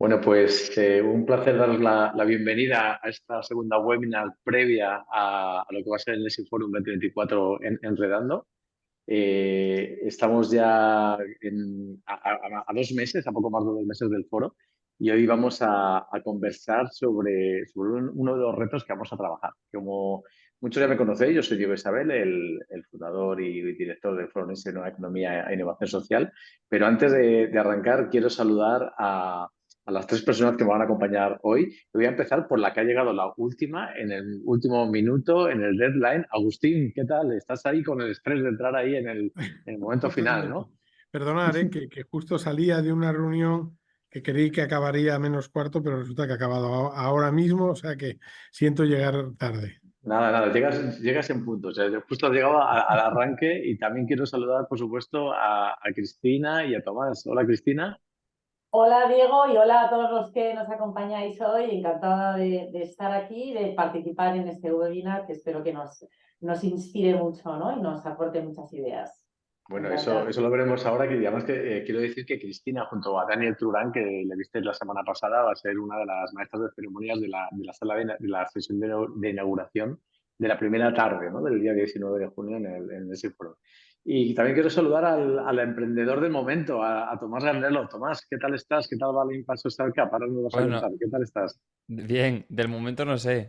Bueno, pues un placer daros la bienvenida a esta segunda webinar previa a lo que va a ser el Nesi Forum 2024 Enredando. Estamos ya a 2 meses, a poco más de 2 meses del foro, y hoy vamos a conversar sobre uno de los retos que vamos a trabajar. Como muchos ya me conocéis, yo soy Diego Isabel, el fundador y director del Foro Nesi Nueva Economía e Innovación Social, pero antes de arrancar quiero saludar a las tres personas que me van a acompañar hoy. Voy a empezar por la que ha llegado la última, en el último minuto, en el deadline. Agustín, ¿qué tal? ¿Estás ahí con el estrés de entrar ahí en el momento final, Totalmente. no? Perdonar, que justo salía de una reunión que creí que acabaría a menos cuarto, pero resulta que ha acabado ahora mismo, o sea que siento llegar tarde. Nada, nada, llegas en punto. O sea, justo has llegado al arranque y también quiero saludar, por supuesto, a Cristina y a Tomás. Hola, Cristina. Hola Diego y hola a todos los que nos acompañáis hoy. Encantada de estar aquí y de participar en este webinar que espero que nos inspire mucho, ¿no? Y nos aporte muchas ideas. Bueno, eso, Encantada. eso lo veremos ahora, que además que quiero decir que Cristina, junto a Daniel Turán, que le visteis la semana pasada, va a ser una de las maestras de ceremonias de la sala de la sesión de inauguración de la primera tarde, ¿no? Del día 19 de junio en ese foro. Y también quiero saludar al emprendedor del momento, a Tomás Garnelo. Tomás, ¿qué tal estás? ¿Qué tal va la Impact Social Cup? Ahora nos vas a Bueno, contar. ¿Qué tal estás? bien, del momento no sé,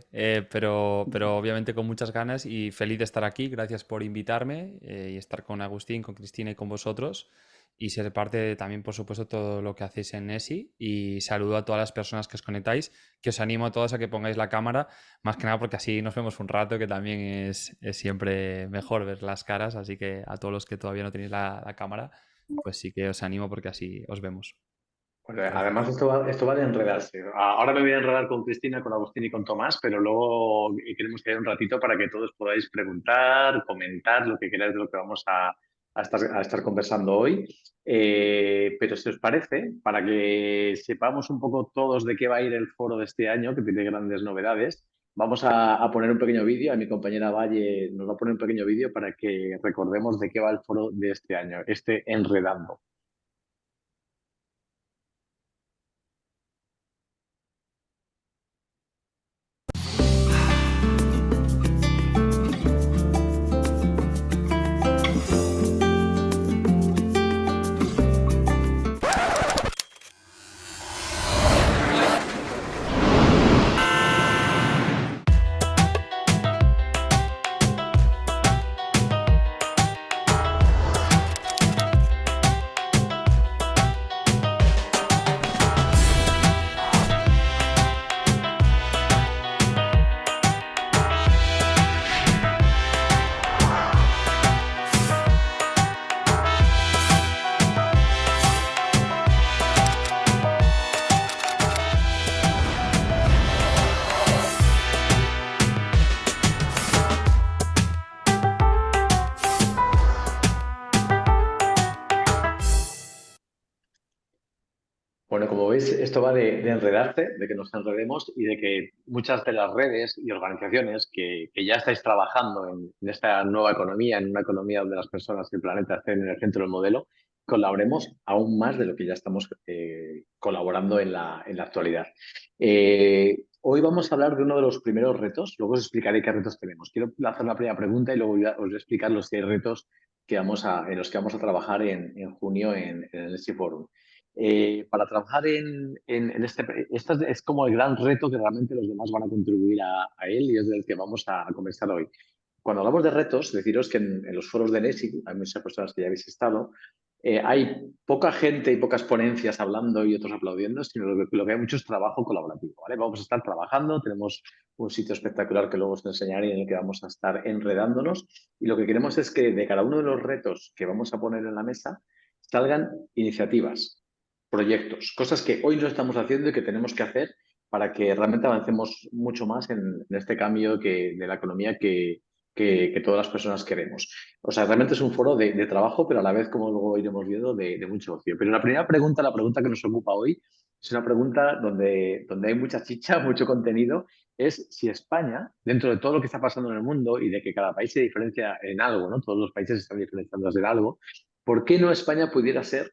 pero obviamente con muchas ganas y feliz de estar aquí. Gracias por invitarme y estar con Agustín, con Cristina y con vosotros y ser parte de, también, por supuesto, todo lo que hacéis en Nesi. Y saludo a todas las personas que os conectáis, que os animo a todos a que pongáis la cámara, más que nada porque así nos vemos un rato, que también es siempre mejor ver las caras. Así que a todos los que todavía no tenéis la cámara, pues sí que os animo porque así os vemos. Bueno, además, Gracias. esto va de enredarse. Ahora me voy a enredar con Cristina, con Agustín y con Tomás, pero luego queremos que haya un ratito para que todos podáis preguntar, comentar lo que queráis de lo que vamos a estar conversando hoy. Pero si os parece, para que sepamos un poco todos de qué va a ir el foro de este año, que tiene grandes novedades, vamos a poner un pequeño vídeo. A mi compañera Valle nos va a poner un pequeño vídeo para que recordemos de qué va el foro de este año, este Enredando. Bueno, como veis, esto va de enredarse, de que nos enredemos y de que muchas de las redes y organizaciones que ya estáis trabajando en esta nueva economía, en una economía donde las personas y el planeta estén en el centro del modelo, colaboremos aún más de lo que ya estamos colaborando en la actualidad. Hoy vamos a hablar de uno de los primeros retos, luego os explicaré qué retos tenemos. Quiero hacer la primera pregunta y luego os voy a explicar los 10 retos en los que vamos a trabajar en junio en el SI Forum. Para trabajar en este es como el gran reto que realmente los demás van a contribuir a él y es del que vamos a conversar hoy. Cuando hablamos de retos, deciros que en los foros de NESI, hay muchas personas que ya habéis estado, hay poca gente y pocas ponencias hablando y otros aplaudiendo, sino lo que hay mucho es trabajo colaborativo, ¿vale? Vamos a estar trabajando, tenemos un sitio espectacular que luego os enseñaré en el que vamos a estar enredándonos y lo que queremos es que de cada uno de los retos que vamos a poner en la mesa salgan iniciativas, proyectos, cosas que hoy no estamos haciendo y que tenemos que hacer para que realmente avancemos mucho más en este cambio de la economía que todas las personas queremos. O sea, realmente es un foro de trabajo, pero a la vez, como luego iremos viendo, de mucho ocio. Pero la primera pregunta, la pregunta que nos ocupa hoy, es una pregunta donde hay mucha chicha, mucho contenido, es si España, dentro de todo lo que está pasando en el mundo y de que cada país se diferencia en algo, ¿no? Todos los países están diferenciándose en algo, ¿por qué no España pudiera ser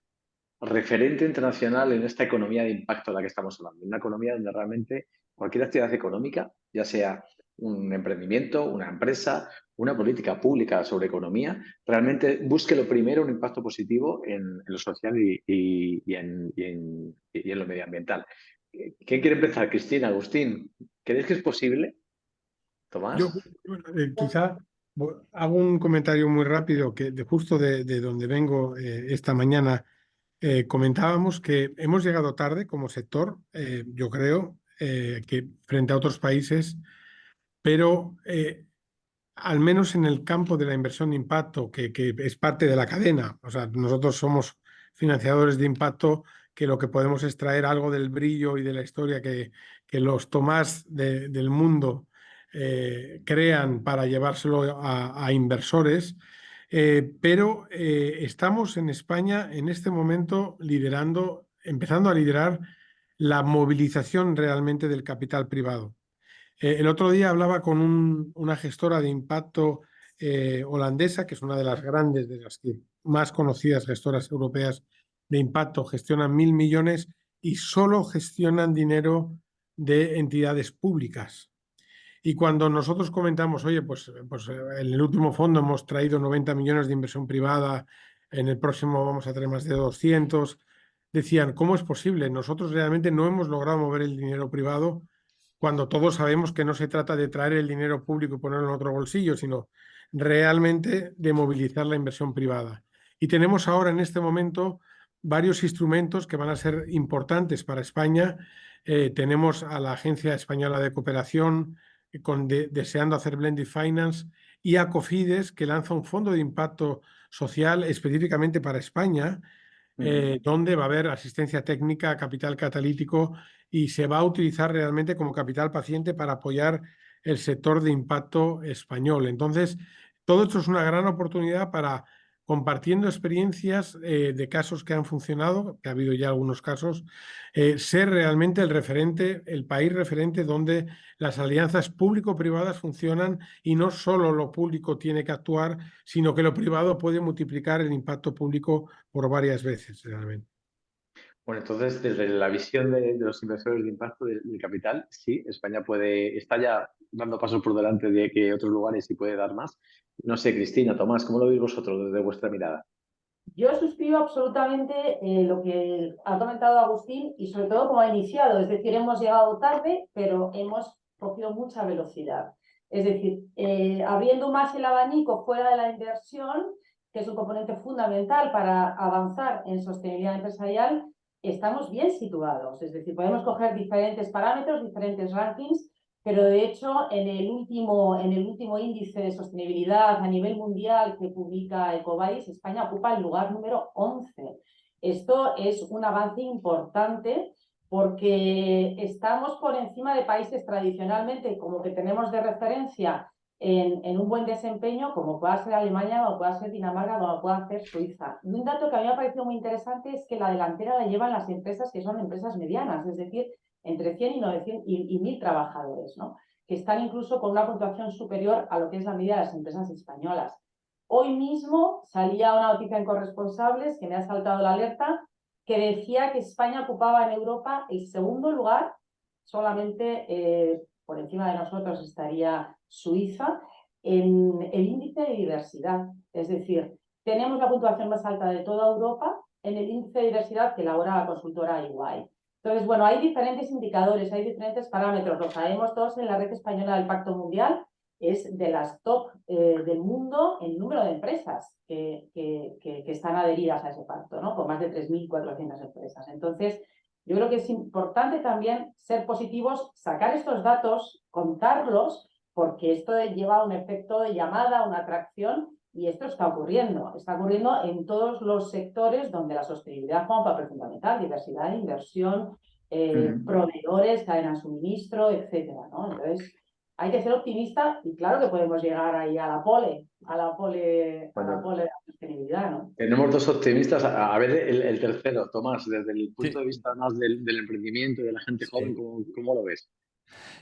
referente internacional en esta economía de impacto de la que estamos hablando. Una economía donde realmente cualquier actividad económica, ya sea un emprendimiento, una empresa, una política pública sobre economía, realmente busque lo primero un impacto positivo en lo social y en lo medioambiental. ¿Quién quiere empezar? Cristina, Agustín, ¿creéis que es posible? Yo Tomás. bueno, quizá hago un comentario muy rápido que justo de donde vengo esta mañana. Comentábamos que hemos llegado tarde como sector, yo creo, que frente a otros países, pero al menos en el campo de la inversión de impacto, que es parte de la cadena. O sea, nosotros somos financiadores de impacto, que lo que podemos es traer algo del brillo y de la historia que los Tomás del mundo crean para llevárselo a inversores. Pero estamos en España en este momento liderando, empezando a liderar la movilización realmente del capital privado. El otro día hablaba con una gestora de impacto holandesa, que es una de las grandes, de las más conocidas gestoras europeas de impacto, gestionan 1.000 millones y solo gestionan dinero de entidades públicas. Y cuando nosotros comentamos, oye, pues en el último fondo hemos traído 90 millones de inversión privada, en el próximo vamos a tener más de 200, decían, ¿cómo es posible? Nosotros realmente no hemos logrado mover el dinero privado cuando todos sabemos que no se trata de traer el dinero público y ponerlo en otro bolsillo, sino realmente de movilizar la inversión privada. Y tenemos ahora en este momento varios instrumentos que van a ser importantes para España. Tenemos a la Agencia Española de Cooperación deseando hacer Blended Finance y a Cofides, que lanza un fondo de impacto social específicamente para España, donde va a haber asistencia técnica, capital catalítico y se va a utilizar realmente como capital paciente para apoyar el sector de impacto español. Entonces, todo esto es una gran oportunidad para, compartiendo experiencias de casos que han funcionado, que ha habido ya algunos casos, ser realmente el referente, el país referente donde las alianzas público-privadas funcionan y no solo lo público tiene que actuar, sino que lo privado puede multiplicar el impacto público por varias veces realmente. Bueno, entonces, desde la visión de los inversores de impacto del capital, sí, España está ya dando pasos por delante de que otros lugares sí puede dar más. No sé, Cristina, Tomás, ¿cómo lo veis vosotros desde vuestra mirada? Yo suscribo absolutamente lo que ha comentado Agustín y sobre todo cómo ha iniciado. Es decir, hemos llegado tarde, pero hemos cogido mucha velocidad. Es decir, abriendo más el abanico fuera de la inversión, que es un componente fundamental para avanzar en sostenibilidad empresarial, estamos bien situados. Es decir, podemos coger diferentes parámetros, diferentes rankings, pero de hecho en el último índice de sostenibilidad a nivel mundial que publica Ecovadis, España ocupa el lugar número 11. Esto es un avance importante porque estamos por encima de países tradicionalmente como que tenemos de referencia en un buen desempeño, como pueda ser Alemania, como pueda ser Dinamarca, como pueda ser Suiza. Y un dato que a mí me ha parecido muy interesante es que la delantera la llevan las empresas que son empresas medianas, es decir, entre 100 y 900 y 1.000 trabajadores, ¿no? Que están incluso con una puntuación superior a lo que es la media de las empresas españolas. Hoy mismo salía una noticia en Corresponsables que me ha saltado la alerta, que decía que España ocupaba en Europa el segundo lugar, solamente por encima de nosotros estaría Suiza, en el índice de diversidad. Es decir, tenemos la puntuación más alta de toda Europa en el índice de diversidad que elabora la consultora EY. Entonces, bueno, hay diferentes indicadores, hay diferentes parámetros, lo sabemos todos en la Red Española del Pacto Mundial, es de las top del mundo en número de empresas que están adheridas a ese pacto, ¿no? Con más de 3.400 empresas. Entonces, yo creo que es importante también ser positivos, sacar estos datos, contarlos, porque esto lleva un efecto de llamada, una atracción, y esto está ocurriendo en todos los sectores donde la sostenibilidad juega un papel fundamental, diversidad de inversión, proveedores, cadena de suministro, etcétera, ¿no? Entonces, hay que ser optimista y claro que podemos llegar ahí a la pole de la sostenibilidad, ¿no? Tenemos dos optimistas. A ver, el tercero, Tomás, desde el punto Sí, de vista más del emprendimiento y de la gente joven, sí. ¿cómo lo ves?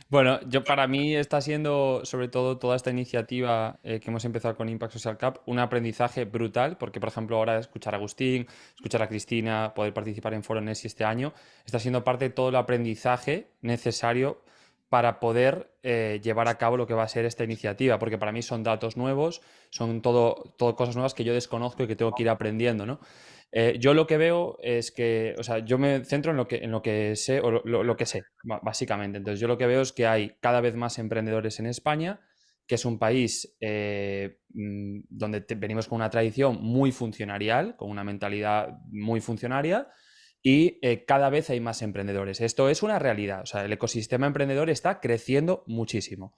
Bueno, para mí está siendo, sobre todo, toda esta iniciativa que hemos empezado con Impact Social Cup, un aprendizaje brutal, porque, por ejemplo, ahora escuchar a Agustín, escuchar a Cristina, poder participar en Foro Nesi este año, está siendo parte de todo el aprendizaje necesario para poder llevar a cabo lo que va a ser esta iniciativa, porque para mí son datos nuevos, son todo cosas nuevas que yo desconozco y que tengo que ir aprendiendo, ¿no? Yo lo que veo es que, o sea, yo me centro en lo que sé, o lo que sé, básicamente. Entonces, yo lo que veo es que hay cada vez más emprendedores en España, que es un país donde venimos con una tradición muy funcionarial, con una mentalidad muy funcionaria, y cada vez hay más emprendedores. Esto es una realidad, o sea, el ecosistema emprendedor está creciendo muchísimo.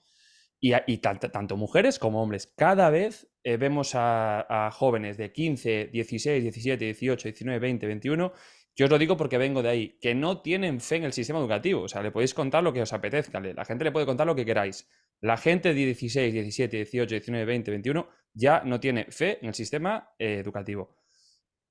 Y tanto mujeres como hombres. Cada vez vemos a jóvenes de 15, 16, 17, 18, 19, 20, 21. Yo os lo digo porque vengo de ahí, que no tienen fe en el sistema educativo. O sea, le podéis contar lo que os apetezca. La gente le puede contar lo que queráis. La gente de 16, 17, 18, 19, 20, 21 ya no tiene fe en el sistema educativo.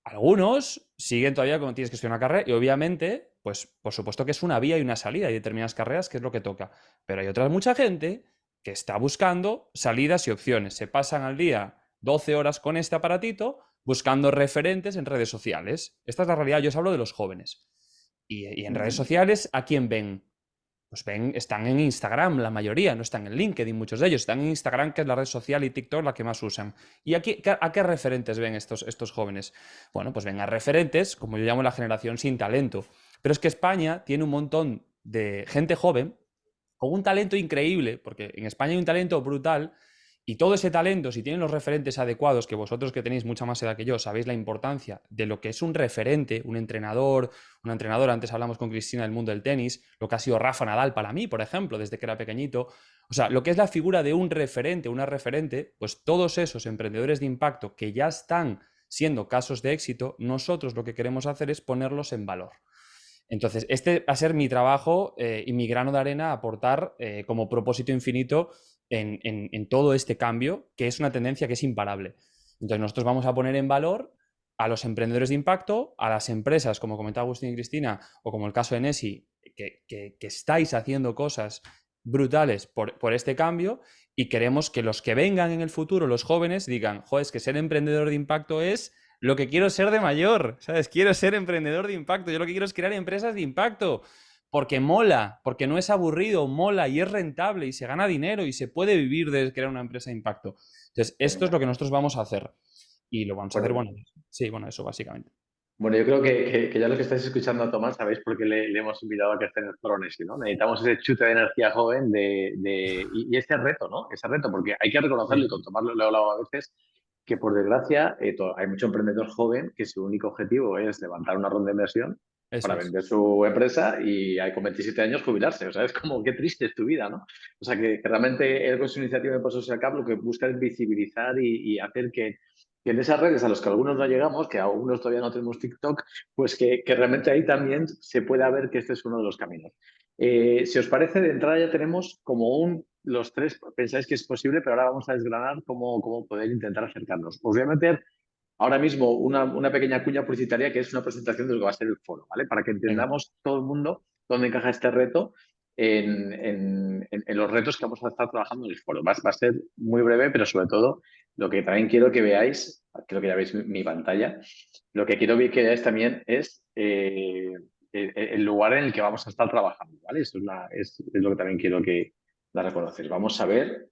Algunos siguen todavía como tienes que estudiar una carrera y obviamente, pues por supuesto que es una vía y una salida y determinadas carreras que es lo que toca. Pero hay otra mucha gente que está buscando salidas y opciones. Se pasan al día 12 horas con este aparatito buscando referentes en redes sociales. Esta es la realidad, yo os hablo de los jóvenes. Y en redes sociales, ¿a quién ven? Pues ven, están en Instagram la mayoría, no están en LinkedIn muchos de ellos, están en Instagram, que es la red social, y TikTok la que más usan. ¿Y aquí, a qué referentes ven estos jóvenes? Bueno, pues ven a referentes, como yo llamo la generación sin talento. Pero es que España tiene un montón de gente joven con un talento increíble, porque en España hay un talento brutal, y todo ese talento, si tienen los referentes adecuados, que vosotros que tenéis mucha más edad que yo, sabéis la importancia de lo que es un referente, un entrenador, una entrenadora, antes hablamos con Cristina del mundo del tenis, lo que ha sido Rafa Nadal para mí, por ejemplo, desde que era pequeñito, o sea, lo que es la figura de un referente, una referente, pues todos esos emprendedores de impacto que ya están siendo casos de éxito, nosotros lo que queremos hacer es ponerlos en valor. Entonces, este va a ser mi trabajo y mi grano de arena a aportar como propósito infinito en todo este cambio, que es una tendencia que es imparable. Entonces, nosotros vamos a poner en valor a los emprendedores de impacto, a las empresas, como comentaba Agustín y Cristina, o como el caso de Nesi, que estáis haciendo cosas brutales por este cambio, y queremos que los que vengan en el futuro, los jóvenes, digan, joder, es que ser emprendedor de impacto es lo que quiero ser de mayor, ¿sabes? Quiero ser emprendedor de impacto. Yo lo que quiero es crear empresas de impacto. Porque mola, porque no es aburrido, mola y es rentable y se gana dinero y se puede vivir de crear una empresa de impacto. Entonces, esto es lo que nosotros vamos a hacer. Y lo vamos a hacer, bueno, sí, bueno, eso básicamente. Bueno, yo creo que ya lo que estáis escuchando a Tomás sabéis por qué le hemos invitado a que esté en el Foro Nesi, ¿no? Necesitamos ese chute de energía joven y ese reto, ¿no? Ese reto, porque hay que reconocerlo, y con Tomás lo he hablado a veces, que por desgracia hay mucho emprendedor joven que su único objetivo es levantar una ronda de inversión Eso para es. vender su empresa y hay con 27 años jubilarse. O sea, es como qué triste es tu vida, ¿no? O sea, que realmente él con su iniciativa de Impulso Social Cup lo que busca es visibilizar y hacer que en esas redes a los que algunos no llegamos, que algunos todavía no tenemos TikTok, pues que realmente ahí también se pueda ver que este es uno de los caminos. Si os parece, de entrada ya tenemos como los tres pensáis que es posible, pero ahora vamos a desgranar cómo poder intentar acercarnos. Os voy a meter ahora mismo una pequeña cuña publicitaria que es una presentación de lo que va a ser el foro, ¿vale? Para que Venga. entendamos todo el mundo dónde encaja este reto en los retos que vamos a estar trabajando en el foro. Va a ser muy breve, pero sobre todo lo que también quiero que veáis, creo que ya veis mi pantalla, lo que quiero que veáis también es el lugar en el que vamos a estar trabajando, ¿vale? Eso es lo que también quiero que dar a conocer. Vamos a ver,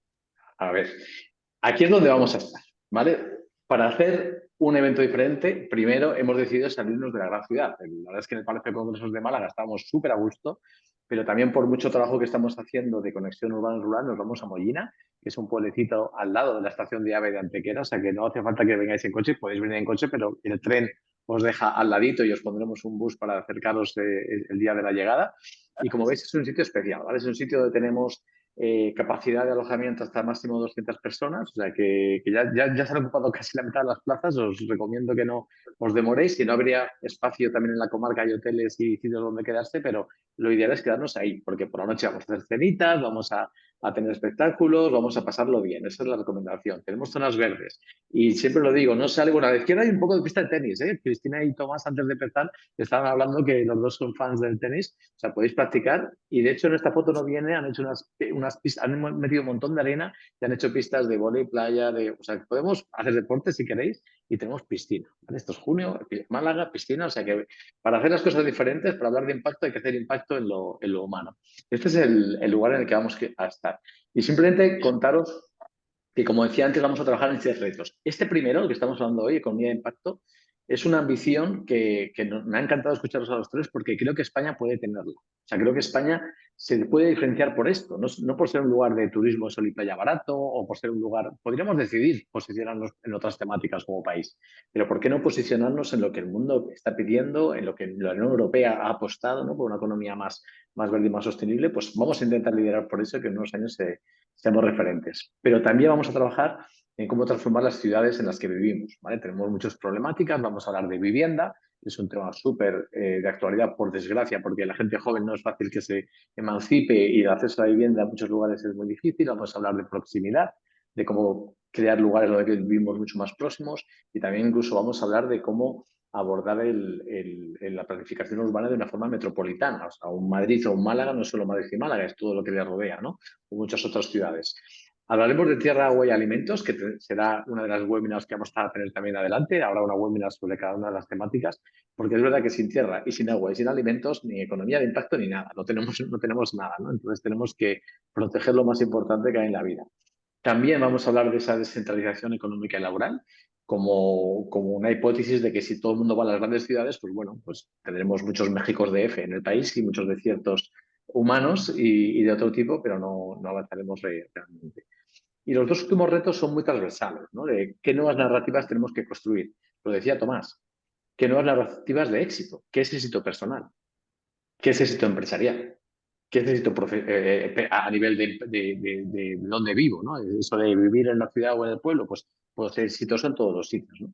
aquí es donde vamos a estar, ¿vale? Para hacer un evento diferente, primero hemos decidido salirnos de la gran ciudad. La verdad es que en el Palacio de Congresos de Málaga estábamos súper a gusto, pero también por mucho trabajo que estamos haciendo de conexión urbana-rural nos vamos a Mollina, que es un pueblecito al lado de la estación de AVE de Antequera, o sea que no hace falta que vengáis en coche, podéis venir en coche, pero el tren os deja al ladito y os pondremos un bus para acercaros el día de la llegada. Y como veis es un sitio especial, ¿vale? Es un sitio donde tenemos capacidad de alojamiento hasta máximo 200 personas, o sea que ya se han ocupado casi la mitad de las plazas, os recomiendo que no os demoréis, si no habría espacio también en la comarca, hay hoteles y sitios donde quedarse, pero lo ideal es quedarnos ahí, porque por la noche vamos a hacer cenitas, vamos a a tener espectáculos, vamos a pasarlo bien. Esa es la recomendación. Tenemos zonas verdes. Y siempre lo digo, no sale, bueno, a la izquierda hay un poco de pista de tenis, ¿eh? Cristina y Tomás, antes de empezar, estaban hablando que los dos son fans del tenis, o sea, podéis practicar. Y de hecho, en esta foto no viene, han hecho unas pistas, han metido un montón de arena y han hecho pistas de vóley, playa, o sea, podemos hacer deporte si queréis y tenemos piscina. ¿Vale? Esto es junio, Málaga, piscina, o sea que para hacer las cosas diferentes, para hablar de impacto, hay que hacer impacto en lo humano. Este es el lugar en el que vamos a estar. Y simplemente contaros que, como decía antes, vamos a trabajar en 6 retos. Este primero, el que estamos hablando hoy, economía de impacto, es una ambición que me ha encantado escucharos a los tres porque creo que España puede tenerla. O sea, creo que España se puede diferenciar por esto, no por ser un lugar de turismo sol y playa barato o por ser un lugar, podríamos decidir posicionarnos en otras temáticas como país, pero ¿por qué no posicionarnos en lo que el mundo está pidiendo, en lo que la Unión Europea ha apostado, ¿no? Por una economía más verde y más sostenible? Pues vamos a intentar liderar por eso, que en unos años seamos referentes. Pero también vamos a trabajar en cómo transformar las ciudades en las que vivimos, ¿vale? Tenemos muchas problemáticas, vamos a hablar de vivienda, es un tema súper de actualidad, por desgracia, porque la gente joven no es fácil que se emancipe y el acceso a la vivienda en muchos lugares es muy difícil. Vamos a hablar de proximidad, de cómo crear lugares donde vivimos mucho más próximos y también incluso vamos a hablar de cómo abordar la planificación urbana de una forma metropolitana. O sea, un Madrid o un Málaga no es solo Madrid y Málaga, es todo lo que le rodea, ¿no? O muchas otras ciudades. Hablaremos de tierra, agua y alimentos, que será una de las webinars que vamos a tener también adelante. Habrá una webinar sobre cada una de las temáticas, porque es verdad que sin tierra y sin agua y sin alimentos, ni economía de impacto ni nada. No tenemos nada, ¿no? Entonces tenemos que proteger lo más importante que hay en la vida. También vamos a hablar de esa descentralización económica y laboral como una hipótesis de que si todo el mundo va a las grandes ciudades, pues bueno, pues tendremos muchos Méxicos de F en el país y muchos desiertos humanos y de otro tipo, pero no avanzaremos realmente. Y los dos últimos retos son muy transversales, ¿no? De qué nuevas narrativas tenemos que construir. Lo decía Tomás, qué nuevas narrativas de éxito, qué es éxito personal, qué es éxito empresarial, qué es éxito a nivel de dónde vivo, ¿no? Eso de vivir en la ciudad o en el pueblo, pues puedo ser exitoso en todos los sitios, ¿no?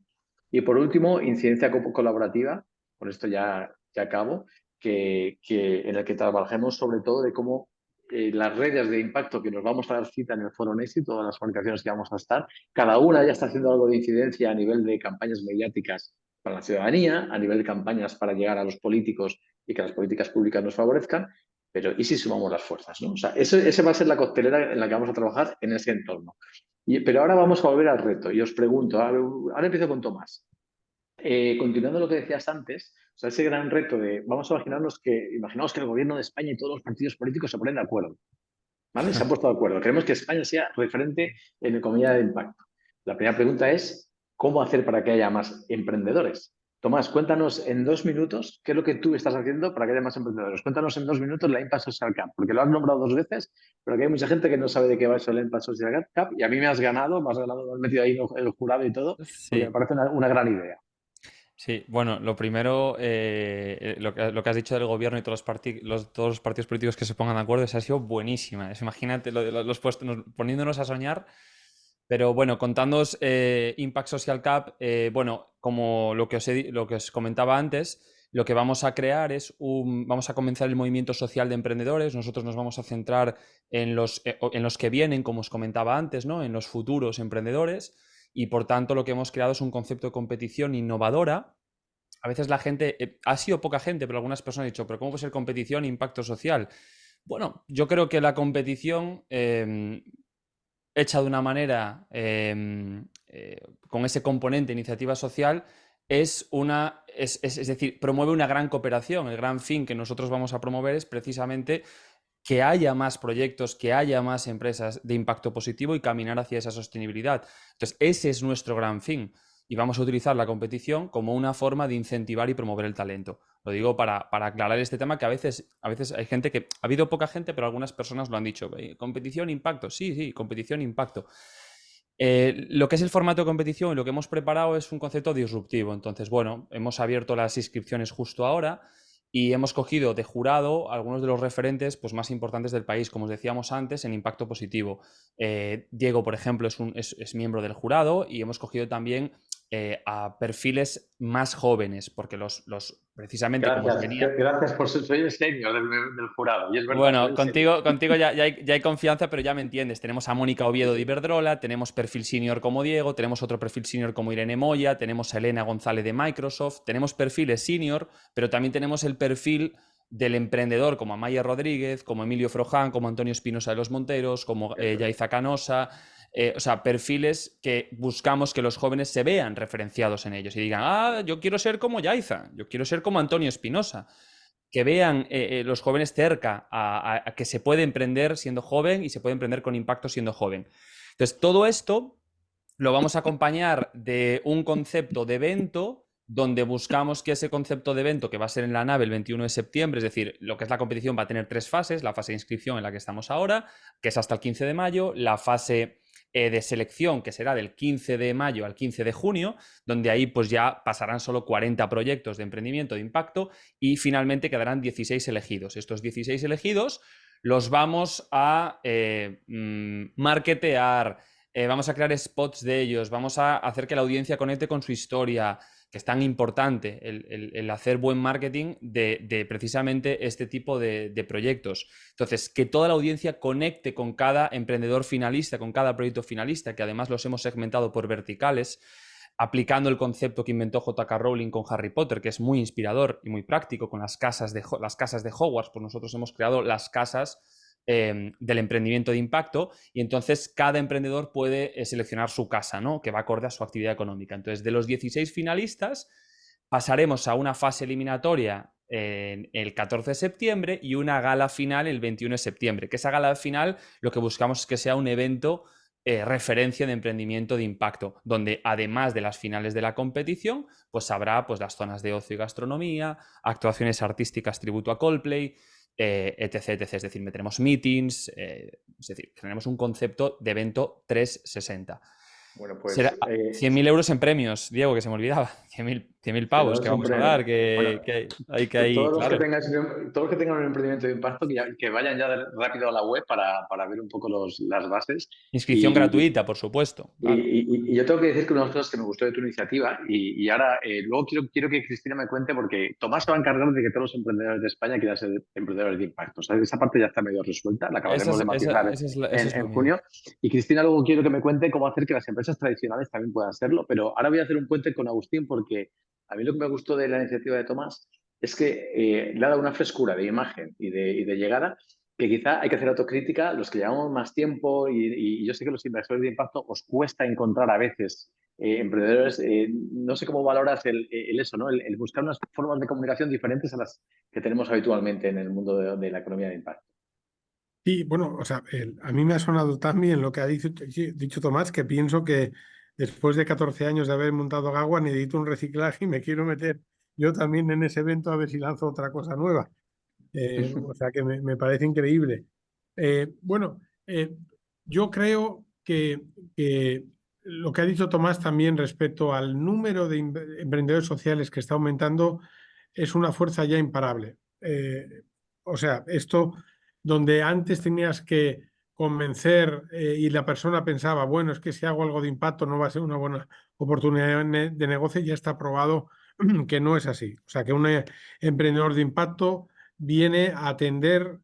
Y por último, incidencia colaborativa, con esto ya acabo, en el que trabajemos sobre todo de cómo las redes de impacto que nos vamos a dar cita en el Foro Nexi, todas las organizaciones que vamos a estar, cada una ya está haciendo algo de incidencia a nivel de campañas mediáticas para la ciudadanía, a nivel de campañas para llegar a los políticos y que las políticas públicas nos favorezcan, pero ¿y si sumamos las fuerzas? ¿No? O sea, ese va a ser la coctelera en la que vamos a trabajar en ese entorno. Pero ahora vamos a volver al reto y os pregunto, ahora empiezo con Tomás. Continuando lo que decías antes, o sea, ese gran reto de vamos a imaginaos que el gobierno de España y todos los partidos políticos se ponen de acuerdo, ¿vale? Se han puesto de acuerdo. Queremos que España sea referente en economía de impacto. La primera pregunta es, ¿cómo hacer para que haya más emprendedores? Tomás, cuéntanos en 2 minutos qué es lo que tú estás haciendo para que haya más emprendedores. Cuéntanos en 2 minutos la Impact Social Cup, porque lo has nombrado 2 veces, pero que hay mucha gente que no sabe de qué va eso la Impact Social Cup y a mí me has ganado, me has metido ahí el jurado y todo, porque me Sí. parece una gran idea. Sí, bueno, lo primero, lo que has dicho del gobierno y todos los partidos políticos que se pongan de acuerdo, esa ha sido buenísima. Imagínate poniéndonos a soñar, pero bueno, contándoos Impact Social Cup, bueno, como lo que os comentaba antes, lo que vamos a crear vamos a comenzar el movimiento social de emprendedores. Nosotros nos vamos a centrar en los que vienen, como os comentaba antes, ¿no? En los futuros emprendedores. Y por tanto lo que hemos creado es un concepto de competición innovadora. A veces la gente, ha sido poca gente, pero algunas personas han dicho, pero ¿cómo puede ser competición e impacto social? Bueno, yo creo que la competición hecha de una manera con ese componente de iniciativa social es decir, promueve una gran cooperación. El gran fin que nosotros vamos a promover es precisamente que haya más proyectos, que haya más empresas de impacto positivo y caminar hacia esa sostenibilidad. Entonces, ese es nuestro gran fin. Y vamos a utilizar la competición como una forma de incentivar y promover el talento. Lo digo para aclarar este tema, que a veces hay gente que... Ha habido poca gente, pero algunas personas lo han dicho. ¿Competición, impacto? Sí, competición, impacto. Lo que es el formato de competición y lo que hemos preparado es un concepto disruptivo. Entonces, bueno, hemos abierto las inscripciones justo ahora y hemos cogido de jurado algunos de los referentes pues, más importantes del país, como os decíamos antes, en impacto positivo. Diego, por ejemplo, es miembro del jurado y hemos cogido también a perfiles más jóvenes, porque precisamente como os venía... Gracias por ser, soy el senior del jurado, y es verdad, soy Bueno, el senior. contigo ya hay confianza, pero ya me entiendes. Tenemos a Mónica Oviedo de Iberdrola, tenemos perfil senior como Diego, tenemos otro perfil senior como Irene Moya, tenemos a Elena González de Microsoft, tenemos perfiles senior, pero también tenemos el perfil del emprendedor como Amaya Rodríguez, como Emilio Froján, como Antonio Espinosa de los Monteros, como Yaiza Canosa. O sea, perfiles que buscamos que los jóvenes se vean referenciados en ellos y digan, ah, yo quiero ser como Yaiza, yo quiero ser como Antonio Espinosa. Que vean los jóvenes cerca a que se puede emprender siendo joven y se puede emprender con impacto siendo joven. Entonces, todo esto lo vamos a acompañar de un concepto de evento donde buscamos que ese concepto de evento, que va a ser en la nave el 21 de septiembre, es decir, lo que es la competición va a tener 3 fases, la fase de inscripción en la que estamos ahora, que es hasta el 15 de mayo, la fase de selección, que será del 15 de mayo al 15 de junio, donde ahí pues ya pasarán solo 40 proyectos de emprendimiento de impacto y finalmente quedarán 16 elegidos. Estos 16 elegidos los vamos a marketear, vamos a crear spots de ellos, vamos a hacer que la audiencia conecte con su historia, que es tan importante el hacer buen marketing de precisamente este tipo de proyectos. Entonces, que toda la audiencia conecte con cada emprendedor finalista, con cada proyecto finalista, que además los hemos segmentado por verticales, aplicando el concepto que inventó J.K. Rowling con Harry Potter, que es muy inspirador y muy práctico con las casas de Hogwarts, pues nosotros hemos creado las casas del emprendimiento de impacto y entonces cada emprendedor puede seleccionar su casa, ¿no? Que va acorde a su actividad económica. Entonces, de los 16 finalistas, pasaremos a una fase eliminatoria el 14 de septiembre y una gala final el 21 de septiembre. Que esa gala final lo que buscamos es que sea un evento referencia de emprendimiento de impacto, donde además de las finales de la competición, pues habrá pues, las zonas de ocio y gastronomía, actuaciones artísticas tributo a Coldplay, etc, etc. Es decir, meteremos meetings, es decir, tenemos un concepto de evento 360. Bueno, pues será 100.000 euros en premios, Diego, que se me olvidaba. 100.000 pavos que vamos a dar, todos los claro. que tengan un emprendimiento de impacto que vayan ya rápido a la web para ver un poco las bases. Inscripción gratuita, por supuesto. Claro. Y yo tengo que decir que una de las cosas que me gustó de tu iniciativa, y ahora luego quiero que Cristina me cuente, porque Tomás se va a encargar de que todos los emprendedores de España quieran ser emprendedores de impacto. O sea, esa parte ya está medio resuelta, la acabaremos de matizar en junio. Y Cristina, luego quiero que me cuente cómo hacer que las empresas tradicionales también puedan serlo. Pero ahora voy a hacer un puente con Agustín, porque a mí lo que me gustó de la iniciativa de Tomás es que le ha dado una frescura de imagen y de llegada, que quizá hay que hacer autocrítica, los que llevamos más tiempo, y yo sé que los inversores de impacto os cuesta encontrar a veces emprendedores. No sé cómo valoras eso, ¿no? El buscar unas formas de comunicación diferentes a las que tenemos habitualmente en el mundo de la economía de impacto. Sí, bueno, o sea, a mí me ha sonado tan bien lo que ha dicho Tomás, que pienso que después de 14 años de haber montado Gagua necesito un reciclaje y me quiero meter yo también en ese evento a ver si lanzo otra cosa nueva. O sea que me parece increíble. Bueno, yo creo que lo que ha dicho Tomás también respecto al número de emprendedores sociales que está aumentando es una fuerza ya imparable. O sea, esto donde antes tenías que convencer y la persona pensaba, bueno, es que si hago algo de impacto no va a ser una buena oportunidad de negocio, ya está probado que no es así. O sea, que un emprendedor de impacto viene a atender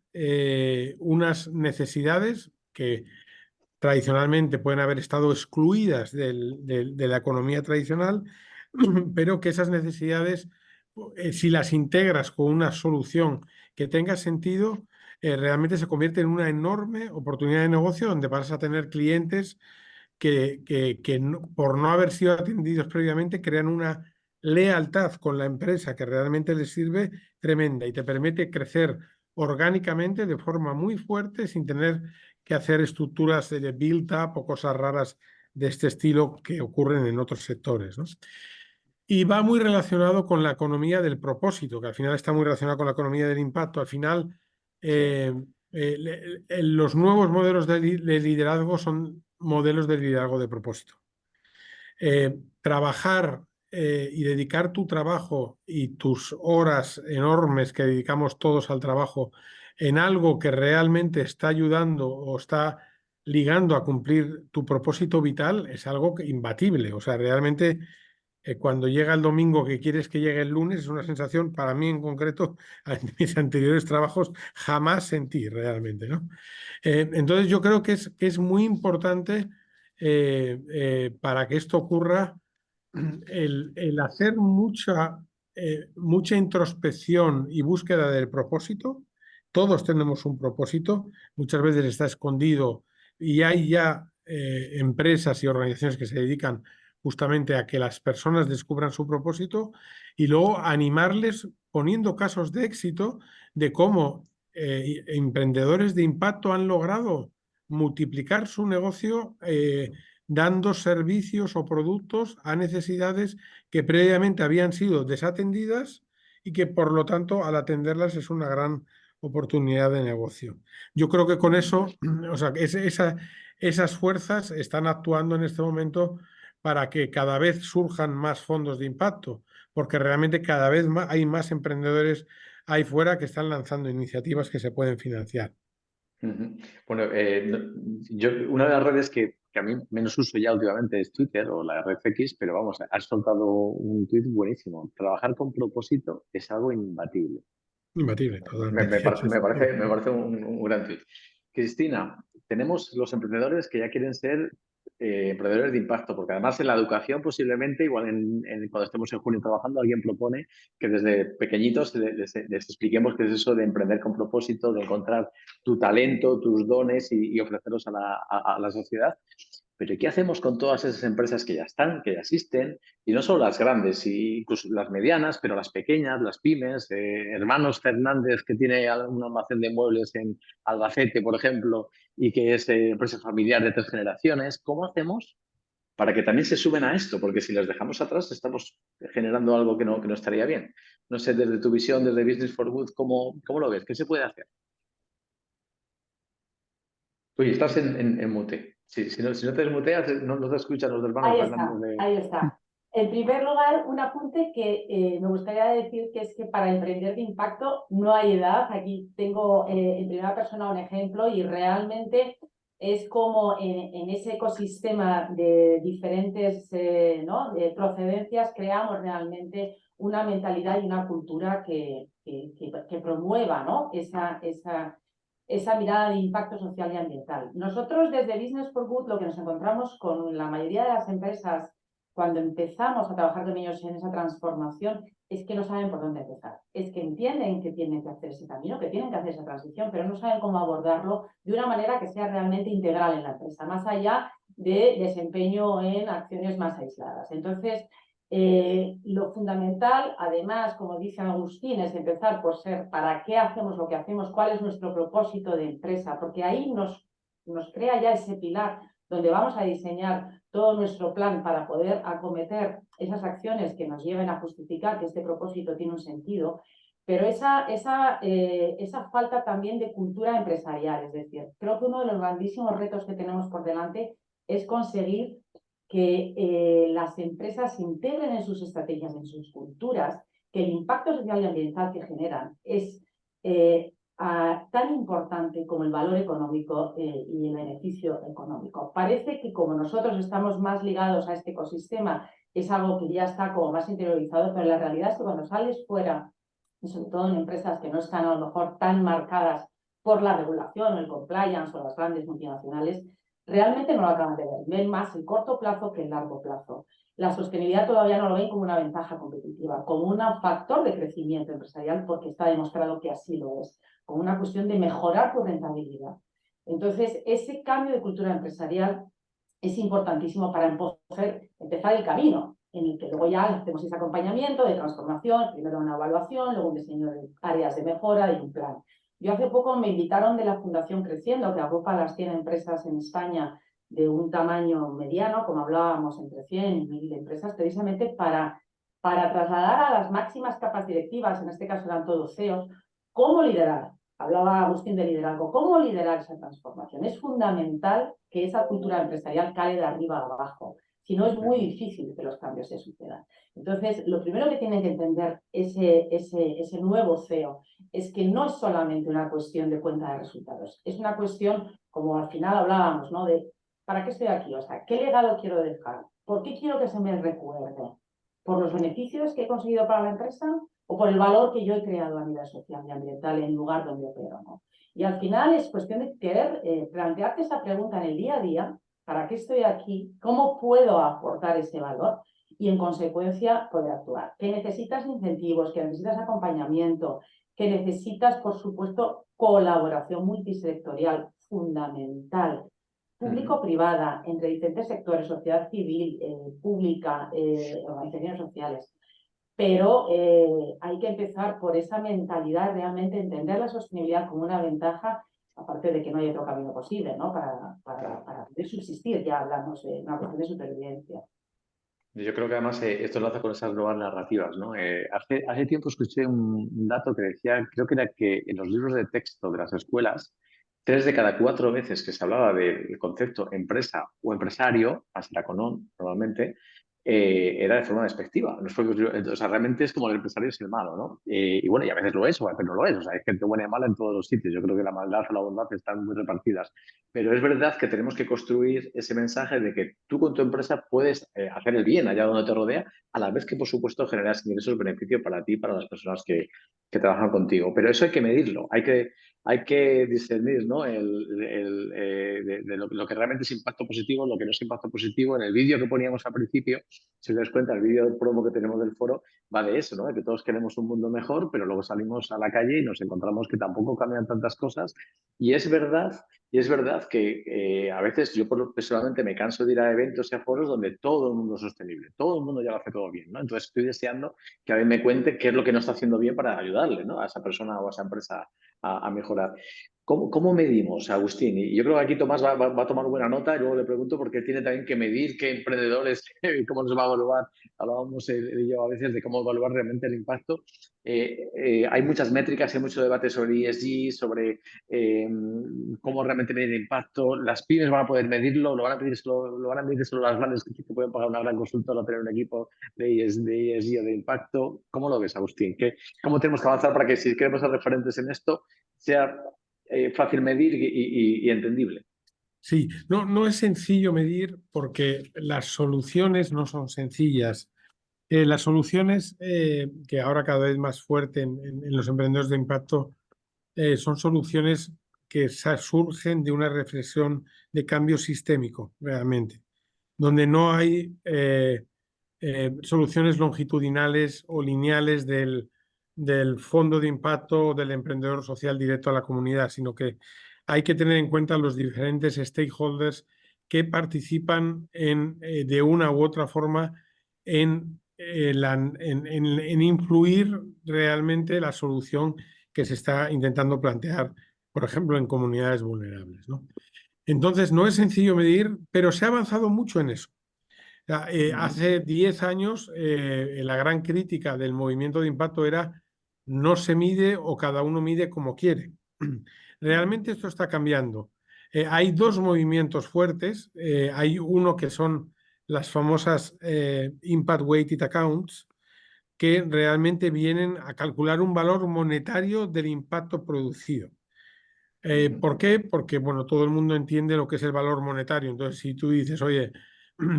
unas necesidades que tradicionalmente pueden haber estado excluidas de la economía tradicional, pero que esas necesidades, si las integras con una solución que tenga sentido, realmente se convierte en una enorme oportunidad de negocio donde vas a tener clientes que por no haber sido atendidos previamente crean una lealtad con la empresa que realmente les sirve tremenda y te permite crecer orgánicamente de forma muy fuerte sin tener que hacer estructuras de build-up o cosas raras de este estilo que ocurren en otros sectores, ¿no? Y va muy relacionado con la economía del propósito, que al final está muy relacionado con la economía del impacto. Al final, los nuevos modelos de liderazgo son modelos de liderazgo de propósito. Trabajar y dedicar tu trabajo y tus horas enormes que dedicamos todos al trabajo en algo que realmente está ayudando o está ligando a cumplir tu propósito vital es algo imbatible. O sea, realmente Cuando llega el domingo que quieres que llegue el lunes, es una sensación, para mí en concreto, en mis anteriores trabajos, jamás sentí realmente, ¿no? Entonces yo creo que es muy importante para que esto ocurra el hacer mucha introspección y búsqueda del propósito. Todos tenemos un propósito, muchas veces está escondido y hay ya empresas y organizaciones que se dedican justamente a que las personas descubran su propósito y luego animarles poniendo casos de éxito de cómo emprendedores de impacto han logrado multiplicar su negocio dando servicios o productos a necesidades que previamente habían sido desatendidas y que por lo tanto al atenderlas es una gran oportunidad de negocio. Yo creo que con eso, o sea, esas fuerzas están actuando en este momento para que cada vez surjan más fondos de impacto, porque realmente cada vez más, hay más emprendedores ahí fuera que están lanzando iniciativas que se pueden financiar. Bueno, una de las redes que a mí menos uso ya últimamente es Twitter o la red X, pero vamos, has soltado un tuit buenísimo. Trabajar con propósito es algo imbatible. Imbatible, totalmente. Me parece un gran tuit. Cristina, tenemos los emprendedores que ya quieren ser emprendedores de impacto, porque además en la educación posiblemente, igual cuando estemos en junio trabajando, alguien propone que desde pequeñitos les expliquemos qué es eso de emprender con propósito, de encontrar tu talento, tus dones y ofrecerlos a la sociedad. Pero ¿qué hacemos con todas esas empresas que ya están, que ya existen? Y no solo las grandes, incluso las medianas, pero las pequeñas, las pymes, Hermanos Fernández, que tiene un almacén de muebles en Albacete, por ejemplo, y que es empresa familiar de 3 generaciones. ¿Cómo hacemos para que también se suben a esto? Porque si les dejamos atrás, estamos generando algo que no estaría bien. No sé, desde tu visión, desde Business for Good, ¿cómo lo ves? ¿Qué se puede hacer? Oye, estás en mute. Si no te desmuteas, no te escuchan los hermanos Fernández de... Ahí está. En primer lugar, un apunte que me gustaría decir que es que para emprender de impacto no hay edad. Aquí tengo en primera persona un ejemplo y realmente es como en ese ecosistema de diferentes ¿no? de procedencias creamos realmente una mentalidad y una cultura que promueva, ¿no? esa mirada de impacto social y ambiental. Nosotros desde Business for Good lo que nos encontramos con la mayoría de las empresas cuando empezamos a trabajar con ellos en esa transformación es que no saben por dónde empezar. Es que entienden que tienen que hacer ese camino, que tienen que hacer esa transición, pero no saben cómo abordarlo de una manera que sea realmente integral en la empresa, más allá de desempeño en acciones más aisladas. Entonces, lo fundamental, además, como dice Agustín, es empezar por ser ¿para qué hacemos lo que hacemos? ¿Cuál es nuestro propósito de empresa? Porque ahí nos crea ya ese pilar donde vamos a diseñar todo nuestro plan para poder acometer esas acciones que nos lleven a justificar que este propósito tiene un sentido, pero esa falta también de cultura empresarial, es decir, creo que uno de los grandísimos retos que tenemos por delante es conseguir que las empresas integren en sus estrategias, en sus culturas, que el impacto social y ambiental que generan es tan importante como el valor económico y el beneficio económico. Parece que como nosotros estamos más ligados a este ecosistema, es algo que ya está como más interiorizado, pero la realidad es que cuando sales fuera, y sobre todo en empresas que no están a lo mejor tan marcadas por la regulación, el compliance o las grandes multinacionales, realmente no lo acaban de ver. Ven más el corto plazo que el largo plazo. La sostenibilidad todavía no lo ven como una ventaja competitiva, como un factor de crecimiento empresarial, porque está demostrado que así lo es, como una cuestión de mejorar tu rentabilidad. Entonces, ese cambio de cultura empresarial es importantísimo para empezar el camino, en el que luego ya hacemos ese acompañamiento de transformación, primero una evaluación, luego un diseño de áreas de mejora y un plan. Yo hace poco me invitaron de la Fundación Creciendo, que agrupa las 100 empresas en España de un tamaño mediano, como hablábamos, entre 100 y 1000 empresas, precisamente para trasladar a las máximas capas directivas, en este caso eran todos CEOs, cómo liderar. Hablaba Agustín de liderazgo. ¿Cómo liderar esa transformación? Es fundamental que esa cultura empresarial cale de arriba a abajo. Si no, es muy difícil que los cambios se sucedan. Entonces, lo primero que tiene que entender ese nuevo CEO es que no es solamente una cuestión de cuenta de resultados. Es una cuestión, como al final hablábamos, ¿no? De ¿para qué estoy aquí? O sea, ¿qué legado quiero dejar? ¿Por qué quiero que se me recuerde? ¿Por los beneficios que he conseguido para la empresa o por el valor que yo he creado a nivel social y ambiental en el lugar donde opero, ¿no? Y al final es cuestión de querer plantearte esa pregunta en el día a día: ¿para qué estoy aquí? ¿Cómo puedo aportar ese valor? Y en consecuencia poder actuar. ¿Que necesitas incentivos? ¿Que necesitas acompañamiento? ¿Que necesitas, por supuesto, colaboración multisectorial fundamental? Público-privada, entre diferentes sectores, sociedad civil, pública, organizaciones sociales. Pero hay que empezar por esa mentalidad, realmente entender la sostenibilidad como una ventaja, aparte de que no hay otro camino posible, ¿no? Para poder subsistir, ya hablamos de una cuestión de supervivencia. Yo creo que además esto lo hace con esas nuevas narrativas, ¿no? Hace tiempo escuché un dato que decía, creo que era que en los libros de texto de las escuelas, 3 de cada 4 veces que se hablaba del concepto empresa o empresario, hasta con on normalmente, era de forma despectiva. No es porque, o sea, realmente es como el empresario es el malo, ¿no? Y bueno, y a veces lo es, o a veces no lo es. O sea, hay gente buena y mala en todos los sitios. Yo creo que la maldad o la bondad están muy repartidas. Pero es verdad que tenemos que construir ese mensaje de que tú con tu empresa puedes hacer el bien allá donde te rodea, a la vez que, por supuesto, generas ingresos, beneficio para ti y para las personas que trabajan contigo. Pero eso hay que medirlo, hay que discernir, ¿no? De lo que realmente es impacto positivo, lo que no es impacto positivo. En el vídeo que poníamos al principio, si os das cuenta, el vídeo de promo que tenemos del foro va de eso, ¿no? De que todos queremos un mundo mejor, pero luego salimos a la calle y nos encontramos que tampoco cambian tantas cosas. Y es verdad que a veces yo personalmente me canso de ir a eventos y a foros donde todo el mundo es sostenible, todo el mundo ya lo hace todo bien, ¿no? Entonces estoy deseando que a mí me cuente qué es lo que no está haciendo bien para ayudarle, ¿no? A esa persona o a esa empresa a mejorar. ¿Cómo medimos, Agustín? Y yo creo que aquí Tomás va a tomar buena nota y luego le pregunto porque tiene también que medir qué emprendedores, cómo nos va a evaluar. Hablábamos él y yo a veces de cómo evaluar realmente el impacto. Hay muchas métricas, hay mucho debate sobre ESG, sobre cómo realmente medir el impacto. Las pymes van a poder medirlo, lo van a medir solo las grandes que pueden pagar una gran consultora o tener un equipo de ESG o de impacto. ¿Cómo lo ves, Agustín? ¿Cómo tenemos que avanzar para que, si queremos ser referentes en esto, sea fácil medir y entendible? Sí, no es sencillo medir porque las soluciones no son sencillas. Las soluciones que ahora cada vez más fuerte en los emprendedores de impacto son soluciones que surgen de una reflexión de cambio sistémico, realmente, donde no hay soluciones longitudinales o lineales del fondo de impacto o del emprendedor social directo a la comunidad, sino que hay que tener en cuenta los diferentes stakeholders que participan de una u otra forma en influir realmente la solución que se está intentando plantear, por ejemplo, en comunidades vulnerables, ¿no? Entonces, no es sencillo medir, pero se ha avanzado mucho en eso. Hace 10 años la gran crítica del movimiento de impacto era no se mide o cada uno mide como quiere. Realmente esto está cambiando. Hay dos movimientos fuertes. Hay uno que son las famosas Impact Weighted Accounts, que realmente vienen a calcular un valor monetario del impacto producido. ¿Por qué? Porque bueno, todo el mundo entiende lo que es el valor monetario. Entonces, si tú dices, oye,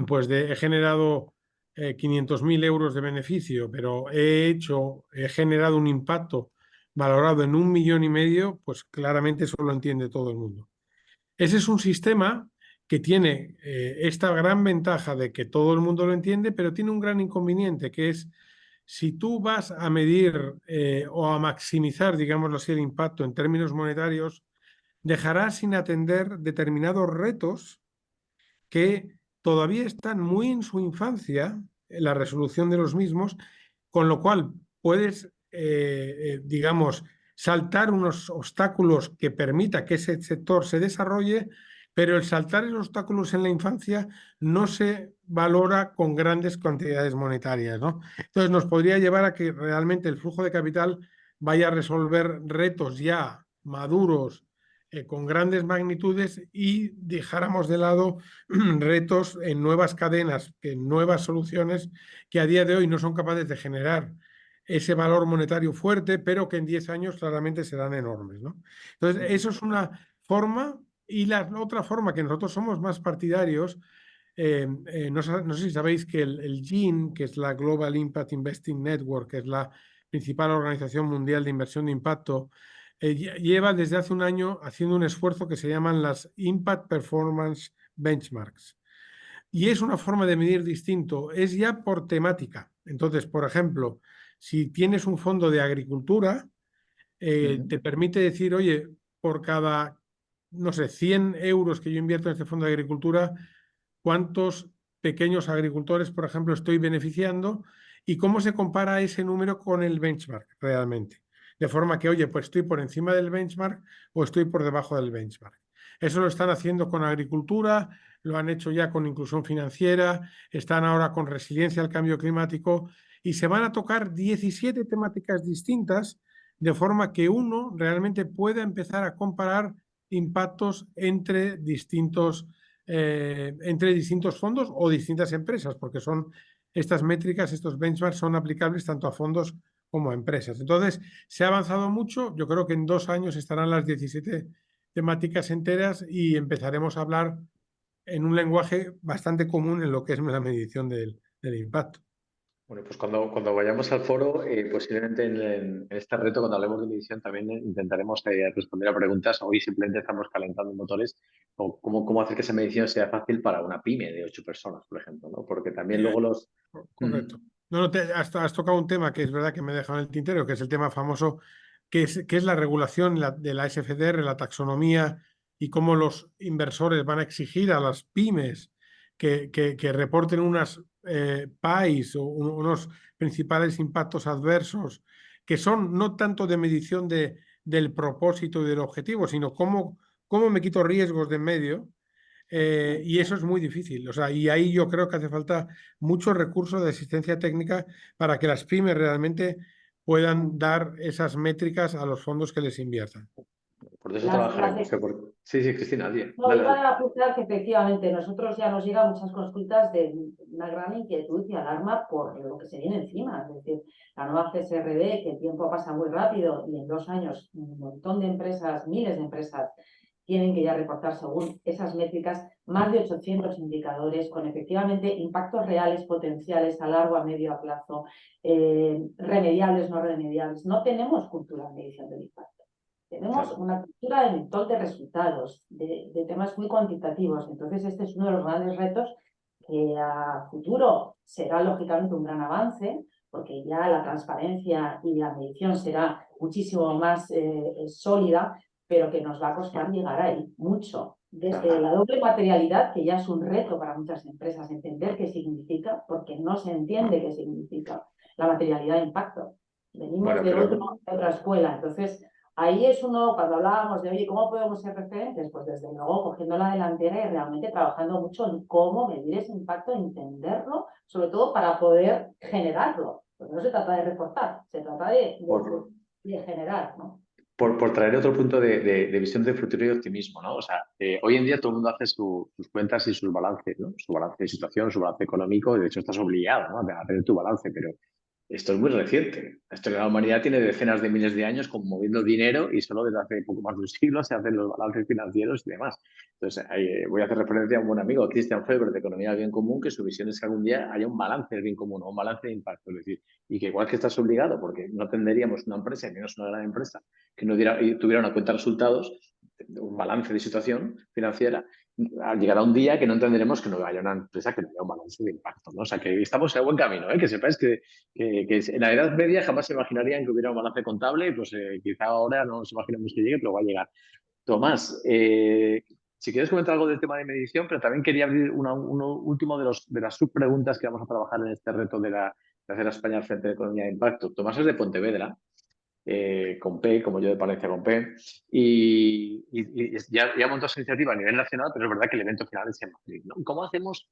pues he generado 500.000 euros de beneficio, pero he generado un impacto valorado en 1,5 millones, pues claramente eso lo entiende todo el mundo. Ese es un sistema que tiene esta gran ventaja de que todo el mundo lo entiende, pero tiene un gran inconveniente, que es si tú vas a medir o a maximizar, digámoslo así, el impacto en términos monetarios, dejarás sin atender determinados retos que todavía están muy en su infancia, en la resolución de los mismos, con lo cual puedes, digamos, saltar unos obstáculos que permita que ese sector se desarrolle, pero el saltar esos obstáculos en la infancia no se valora con grandes cantidades monetarias, ¿no? Entonces nos podría llevar a que realmente el flujo de capital vaya a resolver retos ya maduros, con grandes magnitudes, y dejáramos de lado retos en nuevas cadenas, en nuevas soluciones que a día de hoy no son capaces de generar ese valor monetario fuerte, pero que en 10 años claramente serán enormes, ¿no? Entonces, eso es una forma. Y la otra forma, que nosotros somos más partidarios, no sé si sabéis que el GIN, que es la Global Impact Investing Network, que es la principal organización mundial de inversión de impacto, lleva desde hace un año haciendo un esfuerzo que se llaman las Impact Performance Benchmarks. Y es una forma de medir distinto, es ya por temática. Entonces, por ejemplo, si tienes un fondo de agricultura, te permite decir, oye, por cada, no sé, 100 euros que yo invierto en este fondo de agricultura, ¿cuántos pequeños agricultores, por ejemplo, estoy beneficiando? ¿Y cómo se compara ese número con el benchmark realmente? De forma que, oye, pues estoy por encima del benchmark o estoy por debajo del benchmark. Eso lo están haciendo con agricultura, lo han hecho ya con inclusión financiera, están ahora con resiliencia al cambio climático y se van a tocar 17 temáticas distintas de forma que uno realmente pueda empezar a comparar impactos entre distintos fondos o distintas empresas, porque son estas métricas, estos benchmarks son aplicables tanto a fondos como a empresas. Entonces, se ha avanzado mucho. Yo creo que en 2 años estarán las 17 temáticas enteras y empezaremos a hablar en un lenguaje bastante común en lo que es la medición del impacto. Bueno, pues cuando vayamos al foro, posiblemente en este reto, cuando hablemos de medición, también intentaremos responder a preguntas. Hoy simplemente estamos calentando motores o cómo hacer que esa medición sea fácil para una pyme de 8 personas, por ejemplo, ¿no? Porque también luego los... Correcto. No, has tocado un tema que es verdad que me he dejado en el tintero, que es el tema famoso, que es la regulación de la SFDR, la taxonomía y cómo los inversores van a exigir a las pymes que reporten unas PAIs o unos principales impactos adversos, que son no tanto de medición del propósito y del objetivo, sino cómo me quito riesgos de en medio. Y eso es muy difícil. O sea, y ahí yo creo que hace falta muchos recursos de asistencia técnica para que las pymes realmente puedan dar esas métricas a los fondos que les inviertan. Por eso Las trabajaremos. Sí, sí, Cristina, dale. No, iba a apuntar que efectivamente nosotros ya nos llegan muchas consultas de una gran inquietud y alarma por lo que se viene encima. Es decir, la nueva CSRD, que el tiempo pasa muy rápido y en 2 años un montón de empresas, miles de empresas, tienen que ya reportar según esas métricas más de 800 indicadores con efectivamente impactos reales, potenciales a largo, a medio plazo, remediables, no remediables. No tenemos cultura de medición del impacto. Tenemos una cultura de montón de resultados, de temas muy cuantitativos. Entonces, este es uno de los grandes retos que a futuro será lógicamente un gran avance, porque ya la transparencia y la medición será muchísimo más sólida, pero que nos va a costar llegar ahí mucho. Desde la doble materialidad, que ya es un reto para muchas empresas entender qué significa, porque no se entiende qué significa la materialidad de impacto. Venimos de otra escuela, entonces ahí es uno, cuando hablábamos de, oye, ¿cómo podemos ser referentes? Pues desde luego cogiendo la delantera y realmente trabajando mucho en cómo medir ese impacto, entenderlo, sobre todo para poder generarlo. Porque no se trata de reportar, se trata de generar, ¿no? Por traer otro punto de visión de futuro y optimismo, ¿no? O sea, hoy en día todo el mundo hace sus cuentas y sus balances, ¿no? Su balance de situación, su balance económico, de hecho estás obligado, ¿no? A tener tu balance, pero esto es muy reciente. La historia de la humanidad tiene decenas de miles de años como moviendo dinero y solo desde hace poco más de un siglo se hacen los balances financieros y demás. Entonces, voy a hacer referencia a un buen amigo, Christian Felber, de Economía del Bien Común, que su visión es que algún día haya un balance del bien común o un balance de impacto. Es decir, y que igual que estás obligado, porque no tendríamos una empresa, y menos una gran empresa, que no tuviera una cuenta de resultados, un balance de situación financiera, llegará un día que no entenderemos que no haya una empresa que no haya un balance de impacto, ¿no? O sea, que estamos en el buen camino, ¿eh? Que sepáis que en la Edad Media jamás se imaginarían que hubiera un balance contable y pues quizá ahora no nos imaginamos que llegue, pero va a llegar. Tomás, si quieres comentar algo del tema de medición, pero también quería abrir uno último de las subpreguntas que vamos a trabajar en este reto de hacer a España al frente de economía de impacto. Tomás es de Pontevedra, con P, como yo de Palencia con P, y ya montó esa iniciativa a nivel nacional, pero es verdad que el evento final es en Madrid, ¿no? ¿Cómo hacemos?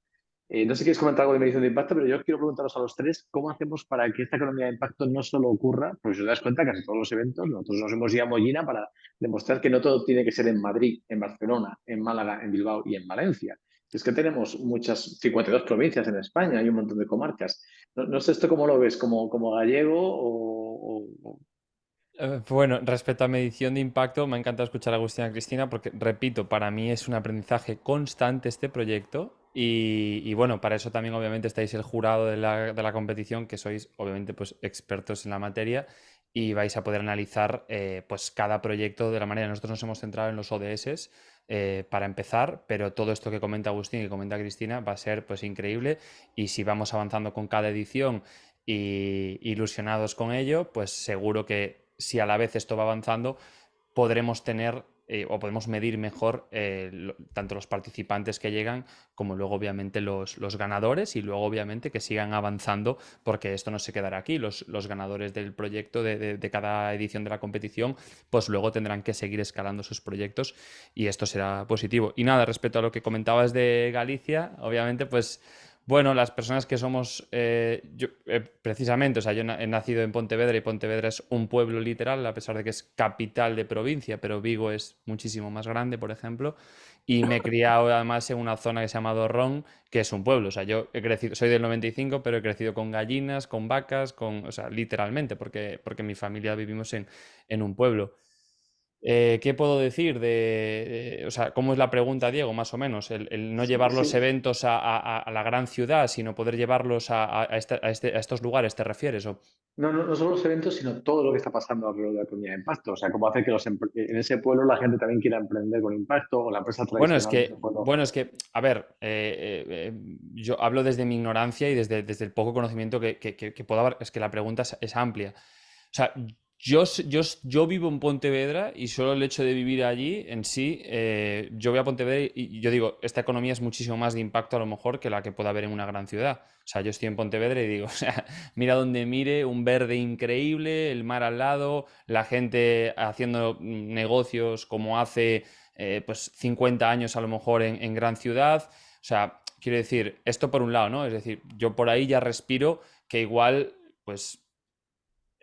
No sé si quieres comentar algo de medición de impacto, pero yo quiero preguntaros a los tres, ¿cómo hacemos para que esta economía de impacto no solo ocurra? Porque si os das cuenta, casi todos los eventos, nosotros nos hemos ido a Mollina para demostrar que no todo tiene que ser en Madrid, en Barcelona, en Málaga, en Bilbao y en Valencia. Es que tenemos 52 provincias en España y un montón de comarcas. No sé esto cómo lo ves, como gallego o... Bueno, respecto a medición de impacto, me ha encantado escuchar a Agustín y a Cristina porque, repito, para mí es un aprendizaje constante este proyecto Y bueno, para eso también obviamente estáis el jurado de la competición, que sois obviamente pues expertos en la materia y vais a poder analizar pues cada proyecto de la manera. Nosotros nos hemos centrado en los ODS para empezar, pero todo esto que comenta Agustín y que comenta Cristina va a ser pues increíble, y si vamos avanzando con cada edición y ilusionados con ello, pues seguro que si a la vez esto va avanzando podremos tener o podemos medir mejor tanto los participantes que llegan como luego obviamente los ganadores, y luego obviamente que sigan avanzando, porque esto no se quedará aquí. Los ganadores del proyecto de cada edición de la competición pues luego tendrán que seguir escalando sus proyectos y esto será positivo. Y nada, respecto a lo que comentabas de Galicia, obviamente pues bueno, las personas que somos, precisamente, o sea, yo he nacido en Pontevedra y Pontevedra es un pueblo literal, a pesar de que es capital de provincia, pero Vigo es muchísimo más grande, por ejemplo, y me he criado además en una zona que se llama Dorrón, que es un pueblo, o sea, yo he crecido, soy del 95, pero he crecido con gallinas, con vacas, o sea, literalmente, porque mi familia vivimos en un pueblo. ¿Qué puedo decir o sea, cómo es la pregunta, Diego, más o menos? El no llevar los Sí. eventos a la gran ciudad, sino poder llevarlos a estos lugares, ¿te refieres? No solo los eventos, sino todo lo que está pasando alrededor de la economía de impacto. O sea, cómo hacer que en ese pueblo la gente también quiera emprender con impacto, o la empresa Bueno, es tradicional de ese que, pueblo. bueno, es que, a ver, yo hablo desde mi ignorancia y desde el poco conocimiento que puedo haber. Es que la pregunta es amplia. O sea, yo vivo en Pontevedra y solo el hecho de vivir allí en sí, yo voy a Pontevedra y yo digo, esta economía es muchísimo más de impacto a lo mejor que la que pueda haber en una gran ciudad. O sea, yo estoy en Pontevedra y digo, o sea, mira donde mire, un verde increíble, el mar al lado, la gente haciendo negocios como hace pues 50 años a lo mejor en gran ciudad. O sea, quiero decir, esto por un lado, ¿no? Es decir, yo por ahí ya respiro que igual, pues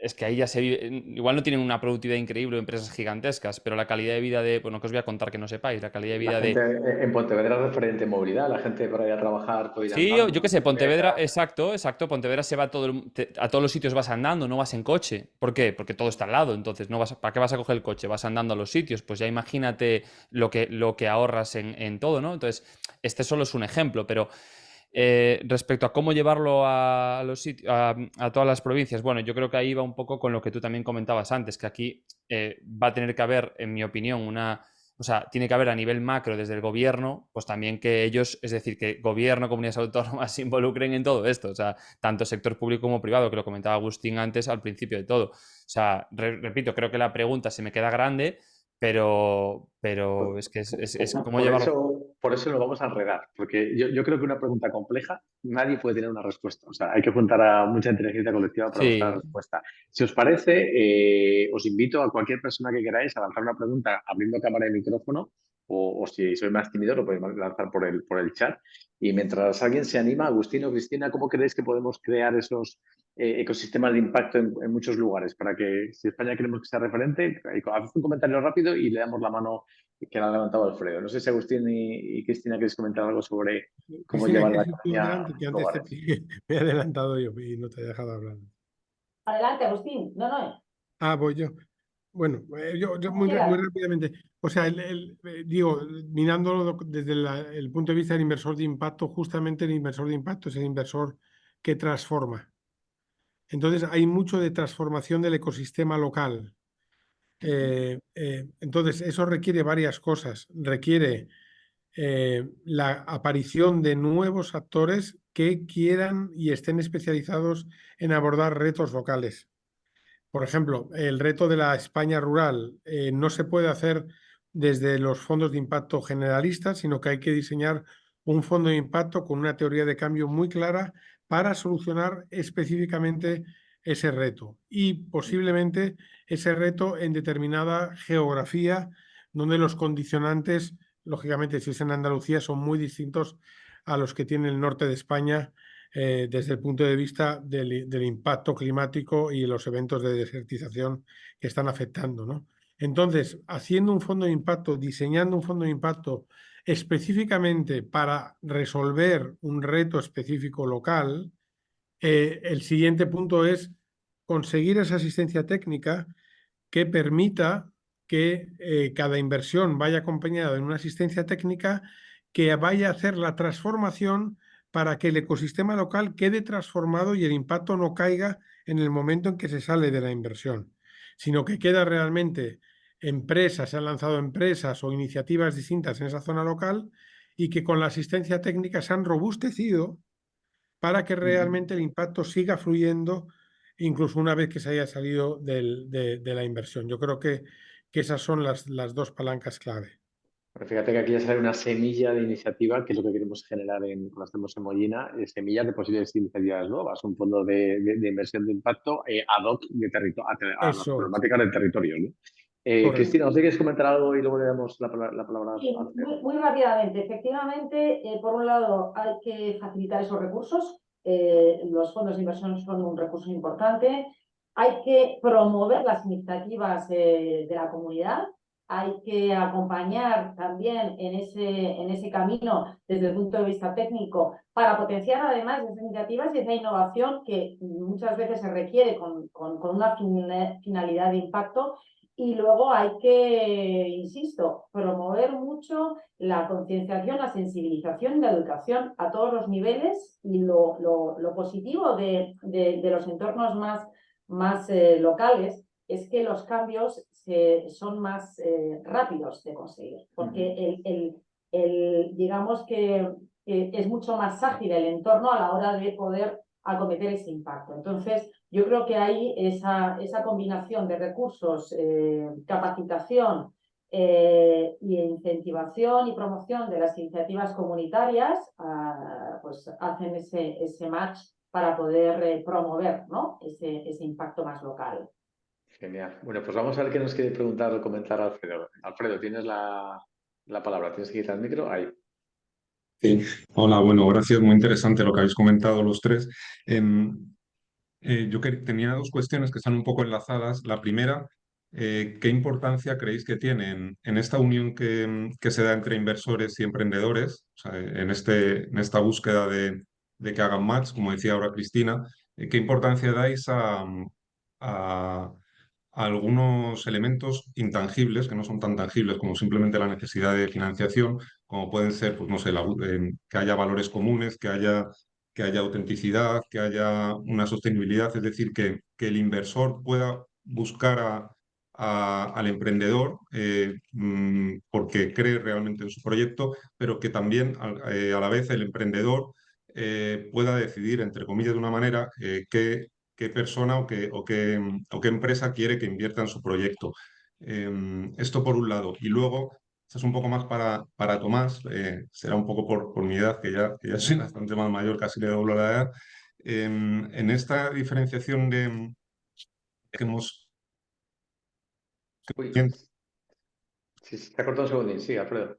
es que ahí ya se vive, igual no tienen una productividad increíble o empresas gigantescas, pero la calidad de vida bueno, que os voy a contar que no sepáis, la calidad de La vida gente en Pontevedra es referente en movilidad, la gente para ir a trabajar puede ir Sí, andando, yo en qué sé, Pontevedra, bicicleta. exacto, exacto. Pontevedra se va a a todos los sitios vas andando, no vas en coche. ¿Por qué? Porque todo está al lado, entonces no vas ¿para qué vas a coger el coche? Vas andando a los sitios, pues ya imagínate lo que ahorras en todo, ¿no? Entonces, este solo es un ejemplo, pero respecto a cómo llevarlo a los sitios, a todas las provincias, bueno, yo creo que ahí va un poco con lo que tú también comentabas antes, que aquí va a tener que haber, en mi opinión, o sea, tiene que haber a nivel macro desde el gobierno, pues también que ellos, es decir, que gobierno, comunidades autónomas se involucren en todo esto, o sea, tanto sector público como privado, que lo comentaba Agustín antes al principio de todo. O sea, repito, creo que la pregunta se me queda grande, pero es que es cómo llevarlo. Por eso lo vamos a enredar, porque yo creo que una pregunta compleja nadie puede tener una respuesta. O sea, hay que juntar a mucha inteligencia colectiva para buscar la Sí, respuesta. Si os parece, os invito a cualquier persona que queráis a lanzar una pregunta abriendo cámara y micrófono, o si sois más tímidos lo podéis lanzar por el chat. Y mientras alguien se anima, Agustín o Cristina, ¿cómo creéis que podemos crear esos ecosistemas de impacto en muchos lugares? Para que, si España queremos que sea referente, haz un comentario rápido y le damos la mano que la ha levantado Alfredo. No sé si Agustín y Cristina queréis comentar algo sobre cómo Cristina, llevar la ¿quieres ir tú economía a adelante? Que los antes lugares. me he adelantado yo y no te he dejado hablar. Adelante, Agustín. No, no, Ah, voy yo. Bueno, yo como muy quieras. rápidamente, o sea, digo, mirándolo desde el punto de vista del inversor de impacto, justamente el inversor de impacto es el inversor que transforma. Entonces, hay mucho de transformación del ecosistema local. Entonces, eso requiere varias cosas. Requiere la aparición de nuevos actores que quieran y estén especializados en abordar retos locales. Por ejemplo, el reto de la España rural no se puede hacer desde los fondos de impacto generalistas, sino que hay que diseñar un fondo de impacto con una teoría de cambio muy clara para solucionar específicamente ese reto y posiblemente ese reto en determinada geografía donde los condicionantes, lógicamente, si es en Andalucía, son muy distintos a los que tiene el norte de España desde el punto de vista del impacto climático y los eventos de desertización que están afectando, ¿no? Entonces, haciendo un fondo de impacto, diseñando un fondo de impacto específicamente para resolver un reto específico local, el siguiente punto es conseguir esa asistencia técnica que permita que cada inversión vaya acompañada de una asistencia técnica que vaya a hacer la transformación para que el ecosistema local quede transformado y el impacto no caiga en el momento en que se sale de la inversión, sino que queda realmente empresas, se han lanzado empresas o iniciativas distintas en esa zona local y que con la asistencia técnica se han robustecido para que realmente el impacto siga fluyendo incluso una vez que se haya salido de la inversión. Yo creo que esas son las dos palancas clave. Pero fíjate que aquí ya sale una semilla de iniciativa, que es lo que queremos generar cuando estemos en Mollina, semillas de posibles iniciativas nuevas, un fondo de inversión de impacto ad hoc a las Eso es, problemáticas del territorio, ¿no? correcto. Cristina, ¿no sé si quieres comentar algo y luego le damos la palabra Sí, a Alfredo? muy rápidamente. Efectivamente, por un lado, hay que facilitar esos recursos. Los fondos de inversión son un recurso importante. Hay que promover las iniciativas de la comunidad. Hay que acompañar también en ese camino desde el punto de vista técnico para potenciar además esas iniciativas y esa innovación que muchas veces se requiere con una finalidad de impacto. Y luego hay que, insisto, promover mucho la concienciación, la sensibilización y la educación a todos los niveles y lo positivo de los entornos más locales es que los cambios son más rápidos de conseguir, porque digamos que es mucho más ágil el entorno a la hora de poder acometer ese impacto. Entonces, yo creo que hay esa combinación de recursos, capacitación y incentivación y promoción de las iniciativas comunitarias, pues hacen ese match para poder promover, ¿no? ese impacto más local. Genial. Bueno, pues vamos a ver qué nos quiere preguntar o comentar Alfredo. Alfredo, tienes la palabra, tienes que quitar el micro. Ahí. Sí, hola, bueno, gracias, muy interesante lo que habéis comentado los tres. Tenía dos cuestiones que están un poco enlazadas. La primera, ¿qué importancia creéis que tiene en esta unión que se da entre inversores y emprendedores? O sea, en esta búsqueda de que hagan match, como decía ahora Cristina, ¿qué importancia dais a algunos elementos intangibles, que no son tan tangibles como simplemente la necesidad de financiación, como pueden ser, pues no sé, que haya valores comunes, que haya autenticidad, que haya una sostenibilidad, es decir, que el inversor pueda buscar al emprendedor porque cree realmente en su proyecto, pero que también a la vez el emprendedor pueda decidir, entre comillas, de una manera, qué persona o qué empresa quiere que invierta en su proyecto. Esto por un lado. Y luego, esto es un poco más para Tomás, será un poco por mi edad, que ya soy bastante más mayor, casi le doblo la edad. En esta diferenciación que hemos... Uy, sí, se ha cortado un segundín. Sí, Alfredo.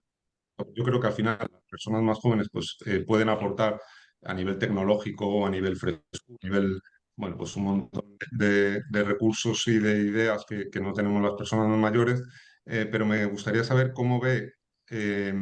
Yo creo que al final las personas más jóvenes pues, pueden aportar a nivel tecnológico, a nivel fresco, a nivel, bueno, pues un montón de recursos y de ideas que no tenemos las personas más mayores, pero me gustaría saber cómo ve, eh,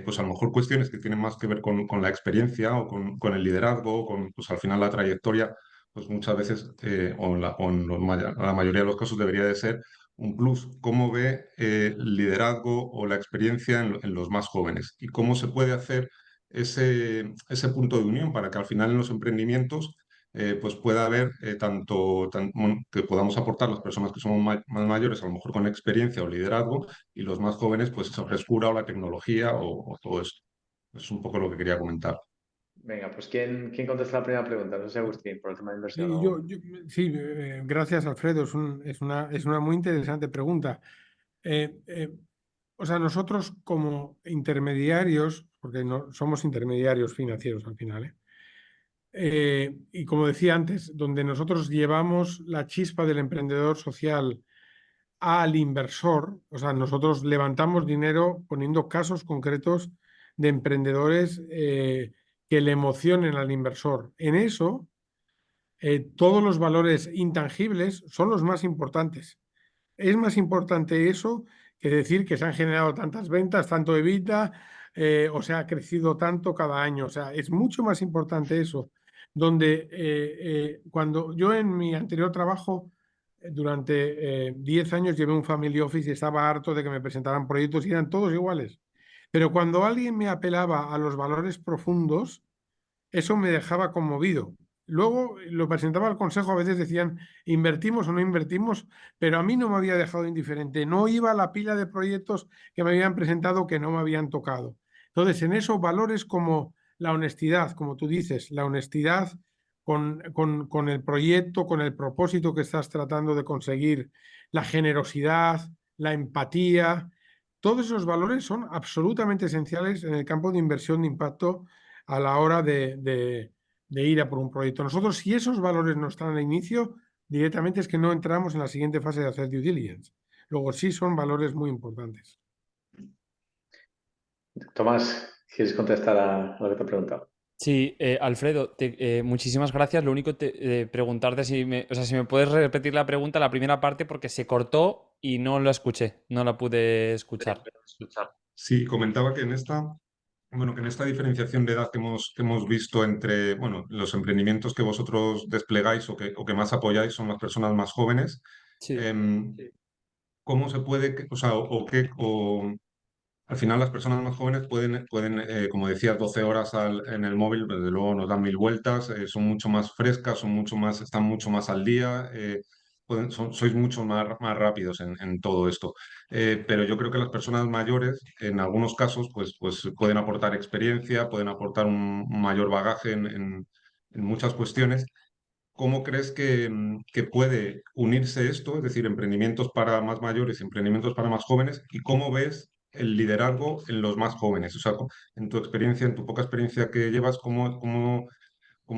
pues a lo mejor cuestiones que tienen más que ver con la experiencia o con el liderazgo, con pues al final la trayectoria, pues muchas veces, la mayoría de los casos debería de ser un plus. ¿Cómo ve el liderazgo o la experiencia en los más jóvenes? ¿Y cómo se puede hacer ese punto de unión para que al final en los emprendimientos pues pueda haber que podamos aportar las personas que somos más mayores, a lo mejor con experiencia o liderazgo, y los más jóvenes, pues esa frescura o la tecnología o todo esto? Es un poco lo que quería comentar. Venga, pues ¿quién contesta la primera pregunta? No sé, Agustín, por el tema de inversión Sí, o... sí, gracias Alfredo, es una muy interesante pregunta. Eh, eh, o sea, nosotros como intermediarios, porque no, somos intermediarios financieros al final, y como decía antes, donde nosotros llevamos la chispa del emprendedor social al inversor, o sea, nosotros levantamos dinero poniendo casos concretos de emprendedores que le emocionen al inversor. En eso, todos los valores intangibles son los más importantes. Es más importante eso que decir que se han generado tantas ventas, tanto EBITDA, o se ha crecido tanto cada año. O sea, es mucho más importante eso. Donde cuando yo en mi anterior trabajo, durante 10 años llevé un family office y estaba harto de que me presentaran proyectos y eran todos iguales. Pero cuando alguien me apelaba a los valores profundos, eso me dejaba conmovido. Luego lo presentaba al consejo, a veces decían, invertimos o no invertimos, pero a mí no me había dejado indiferente. No iba a la pila de proyectos que me habían presentado que no me habían tocado. Entonces, en esos valores como la honestidad, como tú dices, la honestidad con el proyecto, con el propósito que estás tratando de conseguir, la generosidad, la empatía, todos esos valores son absolutamente esenciales en el campo de inversión de impacto a la hora de ir a por un proyecto. Nosotros, si esos valores no están al inicio, directamente es que no entramos en la siguiente fase de hacer due diligence. Luego sí son valores muy importantes. Tomás, ¿quieres contestar a lo que te he preguntado? Sí, Alfredo, muchísimas gracias. Lo único preguntarte o sea, si me puedes repetir la pregunta, la primera parte, porque se cortó y no la escuché, no la pude escuchar. Sí, comentaba que bueno, que en esta diferenciación de edad que hemos visto entre, bueno, los emprendimientos que vosotros desplegáis o que más apoyáis son las personas más jóvenes. Sí. em, ¿Cómo se puede, o sea, o qué, o al final las personas más jóvenes pueden como decías, 12 horas en el móvil, desde luego nos dan mil vueltas, son mucho más frescas, están mucho más al día, sois mucho más rápidos en todo esto. Pero yo creo que las personas mayores, en algunos casos, pues pueden aportar experiencia, pueden aportar un mayor bagaje en muchas cuestiones. ¿Cómo crees que puede unirse esto, es decir, emprendimientos para más mayores, emprendimientos para más jóvenes? ¿Y cómo ves el liderazgo en los más jóvenes? O sea, en tu experiencia, en tu poca experiencia que llevas, ¿cómo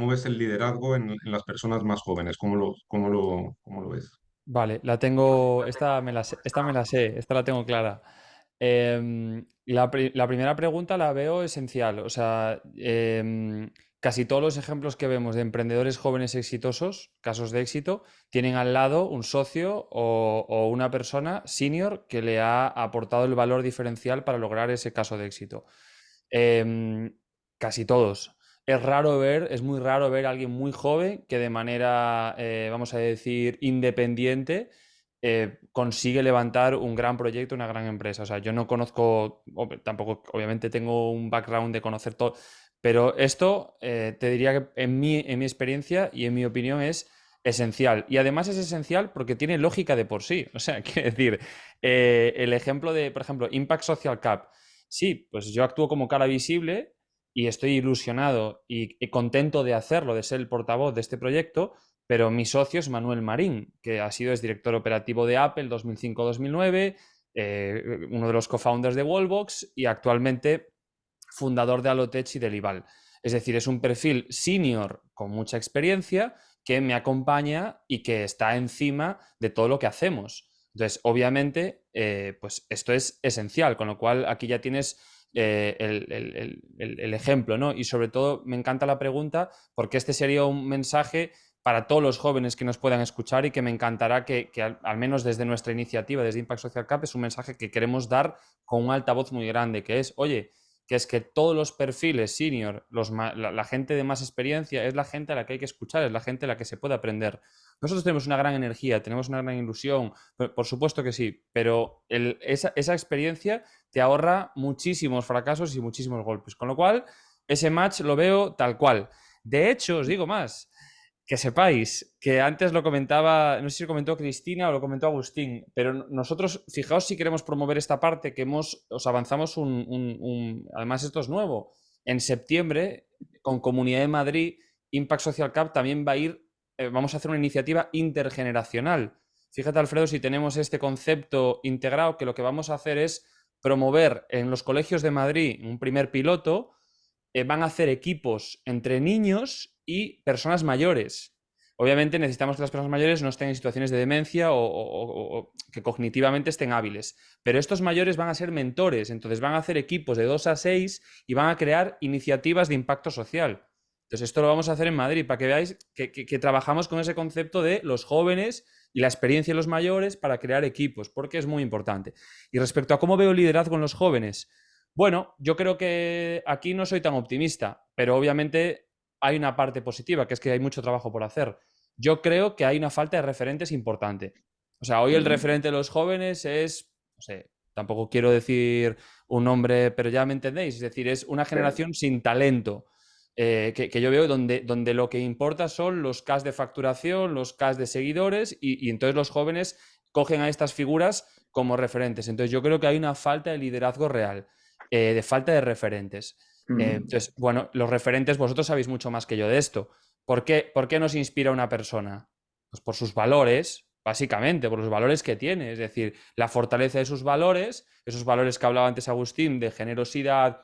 ves el liderazgo en las personas más jóvenes? ¿Cómo lo ves? Vale, la tengo, esta me la sé, esta la tengo clara. La primera pregunta la veo esencial, o sea, casi todos los ejemplos que vemos de emprendedores jóvenes exitosos, casos de éxito, tienen al lado un socio o una persona senior que le ha aportado el valor diferencial para lograr ese caso de éxito. Casi todos. Es muy raro ver a alguien muy joven que de manera, vamos a decir, independiente, consigue levantar un gran proyecto, una gran empresa. O sea, yo no conozco, tampoco, obviamente tengo un background de conocer todo, pero esto te diría que en mi experiencia y en mi opinión es esencial. Y además es esencial porque tiene lógica de por sí. O sea, quiere decir, el ejemplo de, por ejemplo, Impact Social Cup. Sí, pues yo actúo como cara visible y estoy ilusionado y contento de hacerlo, de ser el portavoz de este proyecto, pero mi socio es Manuel Marín, que ha sido director operativo de Apple 2005-2009, uno de los co-founders de Wallbox y actualmente fundador de Alotech y de Lival. Es decir, es un perfil senior con mucha experiencia que me acompaña y que está encima de todo lo que hacemos. Entonces, obviamente, pues esto es esencial, con lo cual aquí ya tienes el ejemplo, ¿no? Y sobre todo me encanta la pregunta porque este sería un mensaje para todos los jóvenes que nos puedan escuchar y que me encantará que al menos desde nuestra iniciativa, desde Impact Social Cup, es un mensaje que queremos dar con un altavoz muy grande, que es, oye, que es que todos los perfiles senior, la gente de más experiencia, es la gente a la que hay que escuchar, es la gente a la que se puede aprender. Nosotros tenemos una gran energía, tenemos una gran ilusión, por supuesto que sí, pero esa experiencia te ahorra muchísimos fracasos y muchísimos golpes. Con lo cual, ese match lo veo tal cual. De hecho, os digo más, que sepáis que antes lo comentaba, no sé si lo comentó Cristina o lo comentó Agustín, pero nosotros, fijaos si queremos promover esta parte, que os avanzamos además esto es nuevo, en septiembre, con Comunidad de Madrid, Impact Social Cup también va a ir, vamos a hacer una iniciativa intergeneracional. Fíjate, Alfredo, si tenemos este concepto integrado, que lo que vamos a hacer es promover en los colegios de Madrid un primer piloto, van a hacer equipos entre niños y personas mayores. Obviamente necesitamos que las personas mayores no estén en situaciones de demencia o que cognitivamente estén hábiles. Pero estos mayores van a ser mentores, entonces van a hacer equipos de 2 a 6 y van a crear iniciativas de impacto social. Entonces esto lo vamos a hacer en Madrid para que veáis que trabajamos con ese concepto de los jóvenes y la experiencia de los mayores para crear equipos, porque es muy importante. Y respecto a cómo veo el liderazgo en los jóvenes, bueno, yo creo que aquí no soy tan optimista, pero obviamente hay una parte positiva, que es que hay mucho trabajo por hacer. Yo creo que hay una falta de referentes importante. O sea, hoy el referente de los jóvenes es, no sé, tampoco quiero decir un nombre, pero ya me entendéis, es decir, es una generación sin talento. Que yo veo donde lo que importa son los Ks de facturación, los Ks de seguidores y entonces los jóvenes cogen a estas figuras como referentes. Entonces yo creo que hay una falta de liderazgo real, de falta de referentes. Entonces, bueno, los referentes, vosotros sabéis mucho más que yo de esto. ¿Por qué nos inspira una persona? Pues por sus valores, básicamente, por los valores que tiene. Es decir, la fortaleza de sus valores, esos valores que hablaba antes Agustín, de generosidad.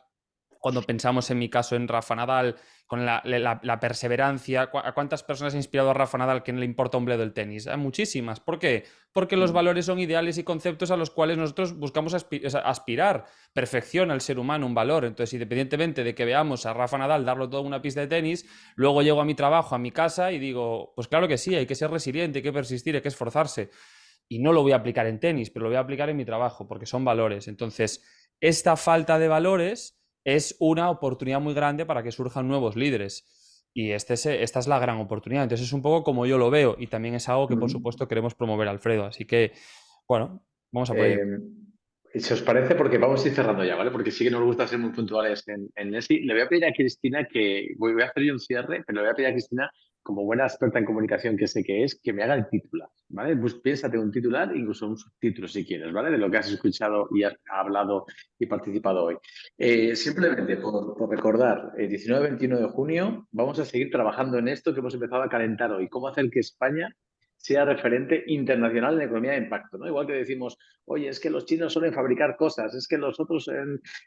Cuando pensamos en mi caso en Rafa Nadal, con la perseverancia, ¿a cuántas personas ha inspirado a Rafa Nadal que no le importa un bledo el tenis? A muchísimas. ¿Por qué? Porque los valores son ideales y conceptos a los cuales nosotros buscamos aspirar. Perfección al ser humano, un valor. Entonces, independientemente de que veamos a Rafa Nadal darlo todo en una pista de tenis, luego llego a mi trabajo, a mi casa y digo, pues claro que sí, hay que ser resiliente, hay que persistir, hay que esforzarse. Y no lo voy a aplicar en tenis, pero lo voy a aplicar en mi trabajo, porque son valores. Entonces, esta falta de valores es una oportunidad muy grande para que surjan nuevos líderes. Y esta es la gran oportunidad. Entonces es un poco como yo lo veo y también es algo que, por supuesto, queremos promover, Alfredo. Así que, bueno, vamos a por ello. Si os parece, porque vamos a ir cerrando ya, ¿vale? Porque sí que nos gusta ser muy puntuales en Nessi. Le voy a pedir a Cristina que, voy a hacer yo un cierre, pero le voy a pedir a Cristina, como buena experta en comunicación que sé que es, que me haga el titular, ¿vale? Pues piénsate un titular, incluso un subtítulo si quieres, ¿vale? De lo que has escuchado y has hablado y participado hoy. Simplemente por recordar, el 19-21 de junio vamos a seguir trabajando en esto que hemos empezado a calentar hoy, cómo hacer que España sea referente internacional en economía de impacto, ¿no? Igual que decimos, oye, es que los chinos suelen fabricar cosas, es que los otros,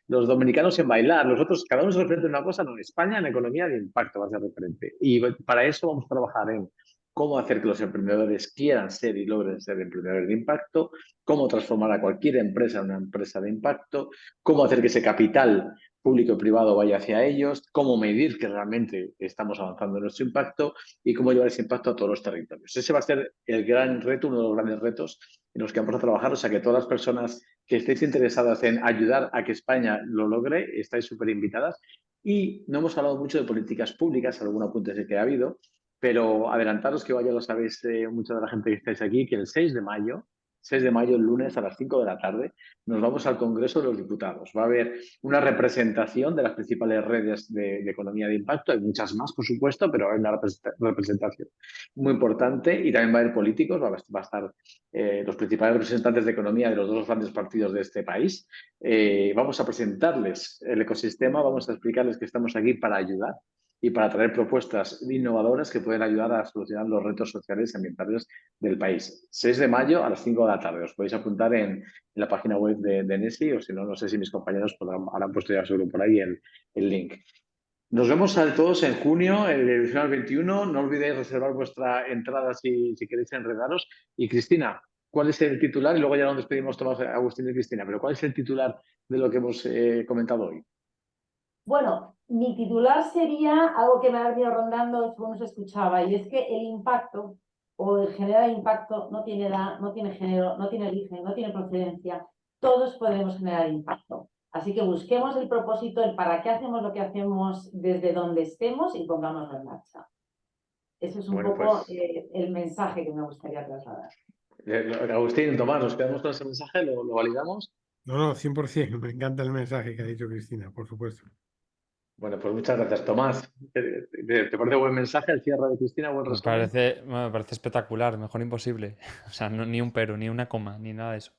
los dominicanos en bailar, los otros, cada uno es referente en una cosa, no, España en economía de impacto va a ser referente. Y para eso vamos a trabajar en cómo hacer que los emprendedores quieran ser y logren ser emprendedores de impacto, cómo transformar a cualquier empresa en una empresa de impacto, cómo hacer que ese capital público y privado vaya hacia ellos, cómo medir que realmente estamos avanzando en nuestro impacto y cómo llevar ese impacto a todos los territorios. Ese va a ser el gran reto, uno de los grandes retos en los que vamos a trabajar. O sea, que todas las personas que estéis interesadas en ayudar a que España lo logre, estáis súper invitadas. Y no hemos hablado mucho de políticas públicas, algún apunte sé que ha habido, pero adelantaros que ya lo sabéis mucha de la gente que estáis aquí, que el 6 de mayo, el lunes a las 5 de la tarde, nos vamos al Congreso de los Diputados. Va a haber una representación de las principales redes de economía de impacto. Hay muchas más, por supuesto, pero hay una representación muy importante y también va a haber políticos, va a estar los principales representantes de economía de los dos grandes partidos de este país. Vamos a presentarles el ecosistema, vamos a explicarles que estamos aquí para ayudar y para traer propuestas innovadoras que pueden ayudar a solucionar los retos sociales y ambientales del país. 6 de mayo a las 5 de la tarde. Os podéis apuntar en la página web de Nessi o si no, no sé si mis compañeros habrán puesto ya seguro por ahí el link. Nos vemos a todos en junio, el 19-21. No olvidéis reservar vuestra entrada si queréis enredaros. Y Cristina, ¿cuál es el titular? Y luego ya nos despedimos Tomás, Agustín y Cristina, pero ¿cuál es el titular de lo que hemos comentado hoy? Bueno, mi titular sería algo que me ha venido rondando según se escuchaba, y es que el impacto o el generar impacto no tiene edad, no tiene género, no tiene origen, no tiene procedencia. Todos podemos generar impacto. Así que busquemos el propósito, el para qué hacemos lo que hacemos desde donde estemos y pongámoslo en marcha. Ese es un poco el mensaje que me gustaría trasladar. Agustín, Tomás, ¿nos quedamos con ese mensaje? ¿Lo validamos? No, 100%. Me encanta el mensaje que ha dicho Cristina, por supuesto. Bueno, pues muchas gracias, Tomás. ¿Te parece buen mensaje el cierre de Cristina? Buen resumen. Me parece espectacular, mejor imposible. O sea, ni un pero, ni una coma, ni nada de eso.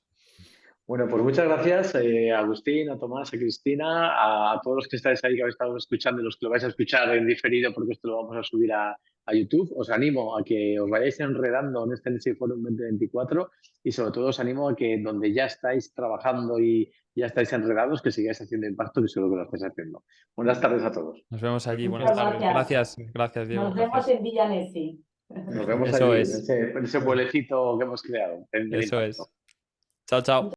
Bueno, pues muchas gracias a Agustín, a Tomás, a Cristina, a todos los que estáis ahí, que habéis estado escuchando y los que lo vais a escuchar en diferido porque esto lo vamos a subir a YouTube. Os animo a que os vayáis enredando en este Nessi Forum 2024 y sobre todo os animo a que donde ya estáis trabajando y ya estáis enredados, que sigáis haciendo impacto, que seguro que lo estáis haciendo. Buenas tardes a todos. Nos vemos allí. Muchas Buenas tardes. Gracias, Diego. Nos vemos en Villa Nessi. Nos vemos Eso allí, es. en ese pueblecito que hemos creado. Eso es. Chao, chao.